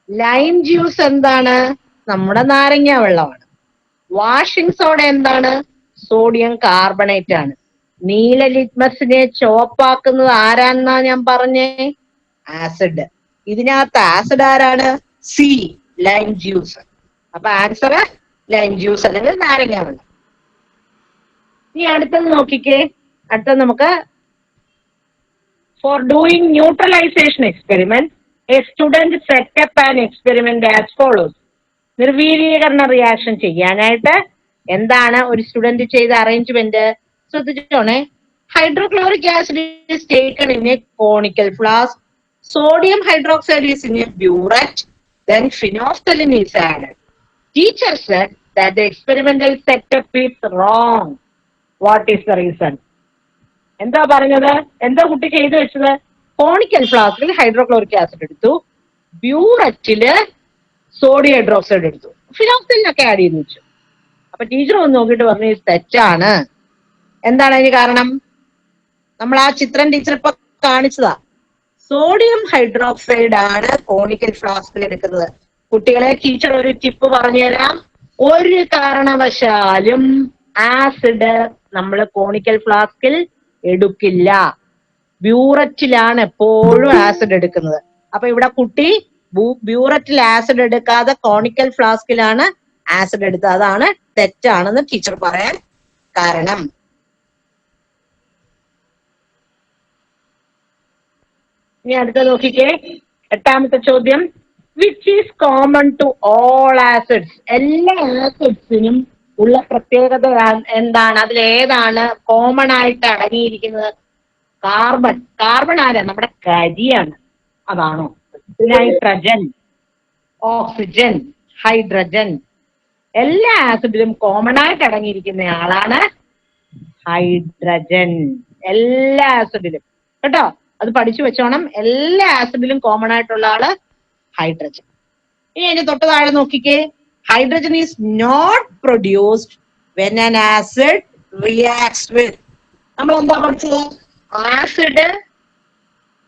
ലൈം ജ്യൂസ് എന്താണ്? നമ്മുടെ നാരങ്ങ വെള്ളമാണ്. വാഷിംഗ് സോഡ എന്താണ്? സോഡിയം കാർബണേറ്റ് ആണ്. നീല ലിറ്റ്മസിനെ ചുവപ്പാക്കുന്നത് ആരാന്നാ ഞാൻ പറഞ്ഞേ? ആസിഡ്. ഇതിനകത്ത് ആസിഡ് ആരാണ്? C, lime juice. അപ്പൊ ആൻസർ ലൈം ജ്യൂസ് അല്ലെങ്കിൽ നാരങ്ങ വെള്ളം. ഇനി അടുത്തത് നോക്കിക്കേ. അടുത്തത് നമുക്ക്, for doing neutralization experiment, a student set up an experiment as follows. നിർവീര്യീകരണ റിയാക്ഷൻ ചെയ്യാനായിട്ട് എന്താണ് ഒരു സ്റ്റുഡന്റ് ചെയ്ത അറേഞ്ച്മെന്റ്? ശ്രദ്ധിച്ചോണേ. Hydrochloric acid is taken in a conical flask. Sodium hydroxide is in a burette. Then phenolphthalein is added. Teacher said that the experimental setup is wrong. What is the reason? എന്താ പറഞ്ഞത്? എന്താ കുട്ടി ചെയ്തു വെച്ചത്? Conical ഫ്ലാസ്കിൽ hydrochloric acid എടുത്തു, ബ്യൂററ്റില് sodium hydroxide എടുത്തു, ഫിനോക്സിലിനൊക്കെ add ചെയ്ത് വെച്ചു. അപ്പൊ ടീച്ചർ ഒന്ന് നോക്കിയിട്ട് പറഞ്ഞു ഇത് തെറ്റാണ്. എന്താണ് അതിന് കാരണം? നമ്മൾ ആ ചിത്രം ടീച്ചർ ഇപ്പൊ കാണിച്ചതാ. സോഡിയം ഹൈഡ്രോക്സൈഡ് ആണ് കോണിക്കൽ ഫ്ലാസ്കിൽ എടുക്കുന്നത്. കുട്ടികളെ ടീച്ചർ ഒരു ടിപ്പ് പറഞ്ഞുതരാം. ഒരു കാരണവശാലും ആസിഡ് നമ്മൾ കോണിക്കൽ ഫ്ലാസ്കിൽ എടുക്കില്ല. ബ്യൂററ്റിലാണ് എപ്പോഴും ആസിഡ് എടുക്കുന്നത്. അപ്പൊ ഇവിടെ കുട്ടി ബ്യൂററ്റിൽ ആസിഡ് എടുക്കാതെ കോണിക്കൽ ഫ്ലാസ്കിലാണ് ആസിഡ് എടുത്തത്. അതാണ് തെറ്റാണെന്ന് ടീച്ചർ പറയാൻ കാരണം. ഇനി അടുത്ത നോക്കിക്കേ, 8ാമത്തെ ചോദ്യം. Which is common to all acids? എല്ലാ ആസിഡ്സിനും ഉള്ള പ്രത്യേകത എന്താണ്? അതിലേതാണ് കോമൺ ആയിട്ട് അടങ്ങിയിരിക്കുന്നത്? കാർബൺ. കാർബൺ ആരാ? നമ്മുടെ കരിയാണ്. അതാണോ? Nitrogen, oxygen, hydrogen. എല്ലാ ആസിഡിലും കോമൺ ആയിട്ട് അടങ്ങിയിരിക്കുന്ന ആളാണ് ഹൈഡ്രജൻ. എല്ലാ ആസിഡിലും കേട്ടോ, അത് പഠിച്ചു വെച്ചോണം. എല്ലാ ആസിഡിലും കോമൺ ആയിട്ടുള്ള ആള് ഹൈഡ്രജൻ. ഇനി അതിന്റെ തൊട്ട് താഴെ നോക്കിക്കേ. Hydrogen is not produced when an acid reacts with. നമ്മൾ എന്താ പഠിച്ചത്? ആസിഡ്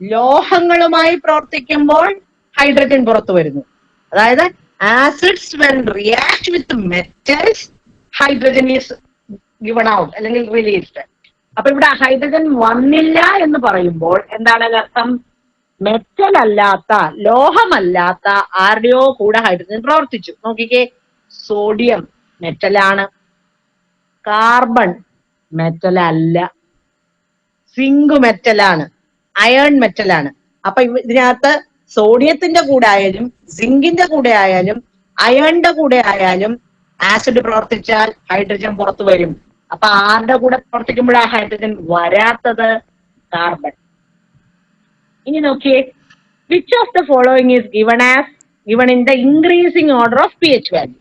ലോഹങ്ങളുമായി പ്രവർത്തിക്കുമ്പോൾ ഹൈഡ്രജൻ പുറത്തു വരുന്നു. അതായത് acids when react with metals hydrogen is given out അല്ലെങ്കിൽ റിലീസ്ഡ്. അപ്പൊ ഇവിടെ ഹൈഡ്രജൻ വന്നില്ല എന്ന് പറയുമ്പോൾ എന്താണ് അർത്ഥം? മെറ്റൽ അല്ലാത്ത, ലോഹമല്ലാത്ത ആരുടെയോ കൂടെ ഹൈഡ്രജൻ പ്രവർത്തിച്ചു. നോക്കിക്കേ, സോഡിയം മെറ്റലാണ്, കാർബൺ മെറ്റൽ അല്ല, സിങ്ക് മെറ്റലാണ്, അയൺ മെറ്റലാണ്. അപ്പൊ ഇതിനകത്ത് സോഡിയത്തിന്റെ കൂടെ ആയാലും സിങ്കിന്റെ കൂടെ ആയാലും അയണിന്റെ കൂടെ ആയാലും ആസിഡ് പ്രവർത്തിച്ചാൽ ഹൈഡ്രജൻ പുറത്തു വരും. അപ്പൊ ആരുടെ കൂടെ പ്രവർത്തിക്കുമ്പോഴാണ് ഹൈഡ്രജൻ വരാത്തത്? കാർബൺ. ഇനി നോക്കിയേ, which of the following is given in the increasing order of P H value?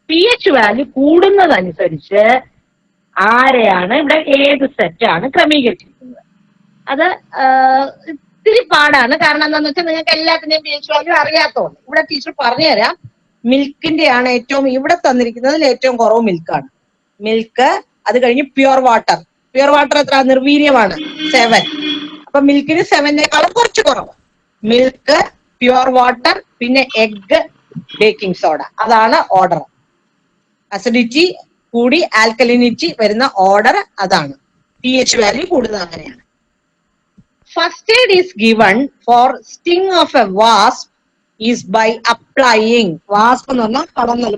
P H value കൂടുന്നതനുസരിച്ച് ആരെയാണ് ഇവിടെ ഏത് സെറ്റാണ് ക്രമീകരിച്ചിരിക്കുന്നത്? അത് ഇത്തിരി പാടാണ്. കാരണം എന്താണെന്ന് വെച്ചാൽ നിങ്ങൾക്ക് എല്ലാത്തിന്റെയും പി എച്ച് വാല്യൂ അറിയാത്തതുകൊണ്ട് ഇവിടെ ടീച്ചർ പറഞ്ഞുതരാം. മിൽക്കിന്റെ ആണ് ഏറ്റവും, ഇവിടെ തന്നിരിക്കുന്നതിൽ ഏറ്റവും കുറവ് മിൽക്കാണ്. മിൽക്ക്, അത് കഴിഞ്ഞ് പ്യുവർ വാട്ടർ. പ്യുവർ വാട്ടർ എത്ര? നിർവീര്യമാണ്, 7. അപ്പൊ മിൽക്കിന് 7-നേക്കാളും കുറച്ച് കുറവ്. മിൽക്ക്, പ്യുവർ വാട്ടർ, പിന്നെ എഗ്, ബേക്കിംഗ് സോഡ. അതാണ് ഓർഡർ. അസിഡിറ്റി കൂടി ആൽക്കലിനിറ്റി വരുന്ന ഓർഡർ അതാണ്. പി എച്ച് വാല്യൂ കൂടുന്നത് അങ്ങനെയാണ്. First aid is given for sting of a wasp is by applying. Wasp എന്ന് പറഞ്ഞാൽ കടന്നൽ,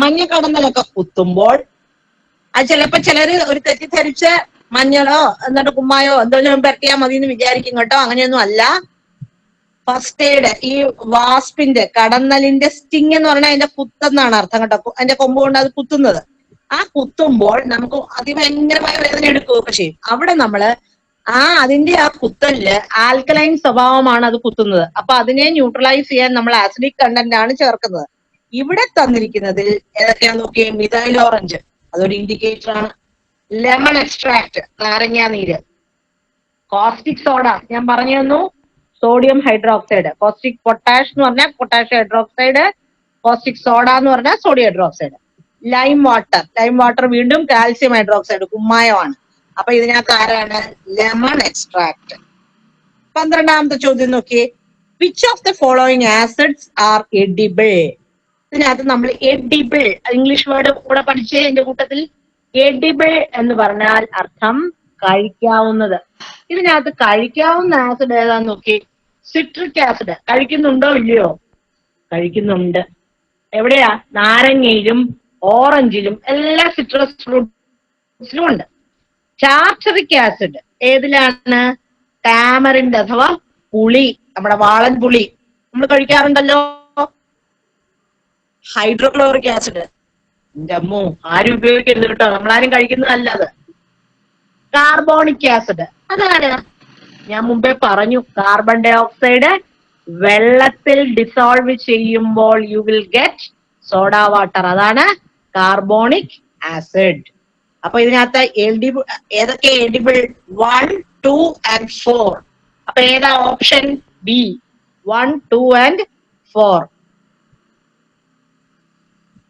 മഞ്ഞ കടന്നലൊക്കെ കുത്തുമ്പോൾ അത് ചിലപ്പോ ചിലര് ഒരു തെറ്റിദ്ധരിച്ച് മഞ്ഞളോ എന്നിട്ട് കുമ്മായോ എന്തെങ്കിലും പെരട്ടിയാൽ മതി എന്ന് വിചാരിക്കും കേട്ടോ. അങ്ങനെയൊന്നും അല്ല. ഫസ്റ്റ് എയ്ഡ് ഈ വാസ്പിന്റെ കടന്നലിന്റെ സ്റ്റിങ് എന്ന് പറഞ്ഞാൽ അതിന്റെ കുത്തെന്നാണ് അർത്ഥം കേട്ടോ. അതിന്റെ കൊമ്പ് കൊണ്ട് അത് കുത്തുന്നത്. ആ കുത്തുമ്പോൾ നമുക്ക് അതിഭയങ്കരമായ വേദന എടുക്കുകയൊക്കെ ചെയ്യും. അവിടെ നമ്മള് അതിന്റെ ആ കുത്തലില് ആൽക്കലൈൻ സ്വഭാവമാണ് അത് കുത്തുന്നത്. അപ്പൊ അതിനെ ന്യൂട്രലൈസ് ചെയ്യാൻ നമ്മൾ ആസിഡിക് കണ്ടന്റ് ആണ് ചേർക്കുന്നത്. ഇവിടെ തന്നിരിക്കുന്നതിൽ ഏതൊക്കെയാന്ന് നോക്കിയേ. മിഥൈൽ ഓറഞ്ച്, അതൊരു ഇൻഡിക്കേറ്റർ ആണ്. ലെമൺ എക്സ്ട്രാക്ട്, നാരങ്ങാ നീര്. കോസ്റ്റിക് സോഡ ഞാൻ പറഞ്ഞു തന്നു, സോഡിയം ഹൈഡ്രോക്സൈഡ്. കോസ്റ്റിക് പൊട്ടാഷ് എന്ന് പറഞ്ഞാൽ പൊട്ടാഷ്യം ഹൈഡ്രോക്സൈഡ്, കോസ്റ്റിക് സോഡ എന്ന് പറഞ്ഞാൽ സോഡിയം ഹൈഡ്രോക്സൈഡ്. ലൈം വാട്ടർ വീണ്ടും കാൽസ്യം ഹൈഡ്രോക്സൈഡ്, കുമ്മായമാണ്. അപ്പൊ ഇതിനകത്ത് ആരാണ്? Lemon extract. 12ാമത്തെ ചോദ്യം നോക്കിയേ. Which of the following acids are edible? ഇതിനകത്ത് നമ്മൾ എഡിബിൾ, ഇംഗ്ലീഷ് വേർഡ് കൂടെ പഠിച്ചേ എന്റെ കൂട്ടത്തിൽ. എഡിബിൾ എന്ന് പറഞ്ഞാൽ അർത്ഥം കഴിക്കാവുന്നത്. ഇതിനകത്ത് കഴിക്കാവുന്ന ആസിഡ് ഏതാന്ന് നോക്കി. Citric acid. കഴിക്കുന്നുണ്ടോ ഇല്ലയോ? കഴിക്കുന്നുണ്ട്. എവിടെയാ? നാരങ്ങയിലും ഓറഞ്ചിലും എല്ലാ സിട്രസ് ഫ്രൂട്ട്സിലും ഉണ്ട്. ടാർട്ടറിക് ആസിഡ് ഏതിലാണ്? ടാമറിൻഡ് അഥവാ പുളി, നമ്മുടെ വാളൻ പുളി നമ്മൾ കഴിക്കാറുണ്ടല്ലോ. ഹൈഡ്രോക്ലോറിക് ആസിഡ് എന്റെ അമ്മോ, ആരും ഉപയോഗിക്കരുത് കേട്ടോ, നമ്മളാരും കഴിക്കുന്നതല്ല അത്. കാർബോണിക് ആസിഡ് അതാണ് ഞാൻ മുമ്പേ പറഞ്ഞു, കാർബൺ ഡൈ ഓക്സൈഡ് വെള്ളത്തിൽ ഡിസോൾവ് ചെയ്യുമ്പോൾ you will get soda water, അതാണ് കാർബോണിക് ആസിഡ്. അപ്പൊ ഇതിനകത്ത് ഏതൊക്കെ എഡിബിൾ? 1, 2 and 4. അപ്പൊ ഏതാ ഓപ്ഷൻ? B, 1, 2 and 4.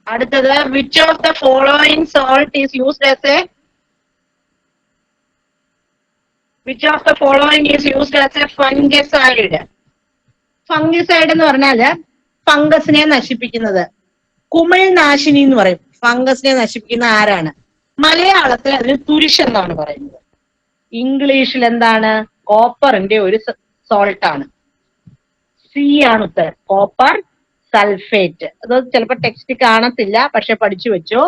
അടുത്തത്, which of the following salt is used as A fungicide? Fungicide എന്ന് പറഞ്ഞാല് ഫംഗസിനെ നശിപ്പിക്കുന്നത്. കുമിൾനാശിനി എന്ന് പറയും. ഫംഗസിനെ നശിപ്പിക്കുന്ന ആരാണ്? മലയാളത്തിൽ അതിന് തുരിശ് എന്നാണ് പറയുന്നത്. ഇംഗ്ലീഷിൽ എന്താണ്? കോപ്പറിന്റെ ഒരു സോൾട്ട് ആണ്. സി ആണ് ഉത്തരം, കോപ്പർ സൾഫേറ്റ്. അത് ചിലപ്പോൾ ടെക്സ്റ്റ് കാണത്തില്ല, പക്ഷെ പഠിച്ചു വെച്ചോ.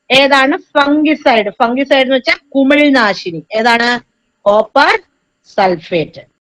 ഏതാണ് ഫംഗിസൈഡ്? ഫംഗിസൈഡ് എന്ന് വെച്ചാൽ കുമിൾനാശിനി. ഏതാണ്? Copper sulphate.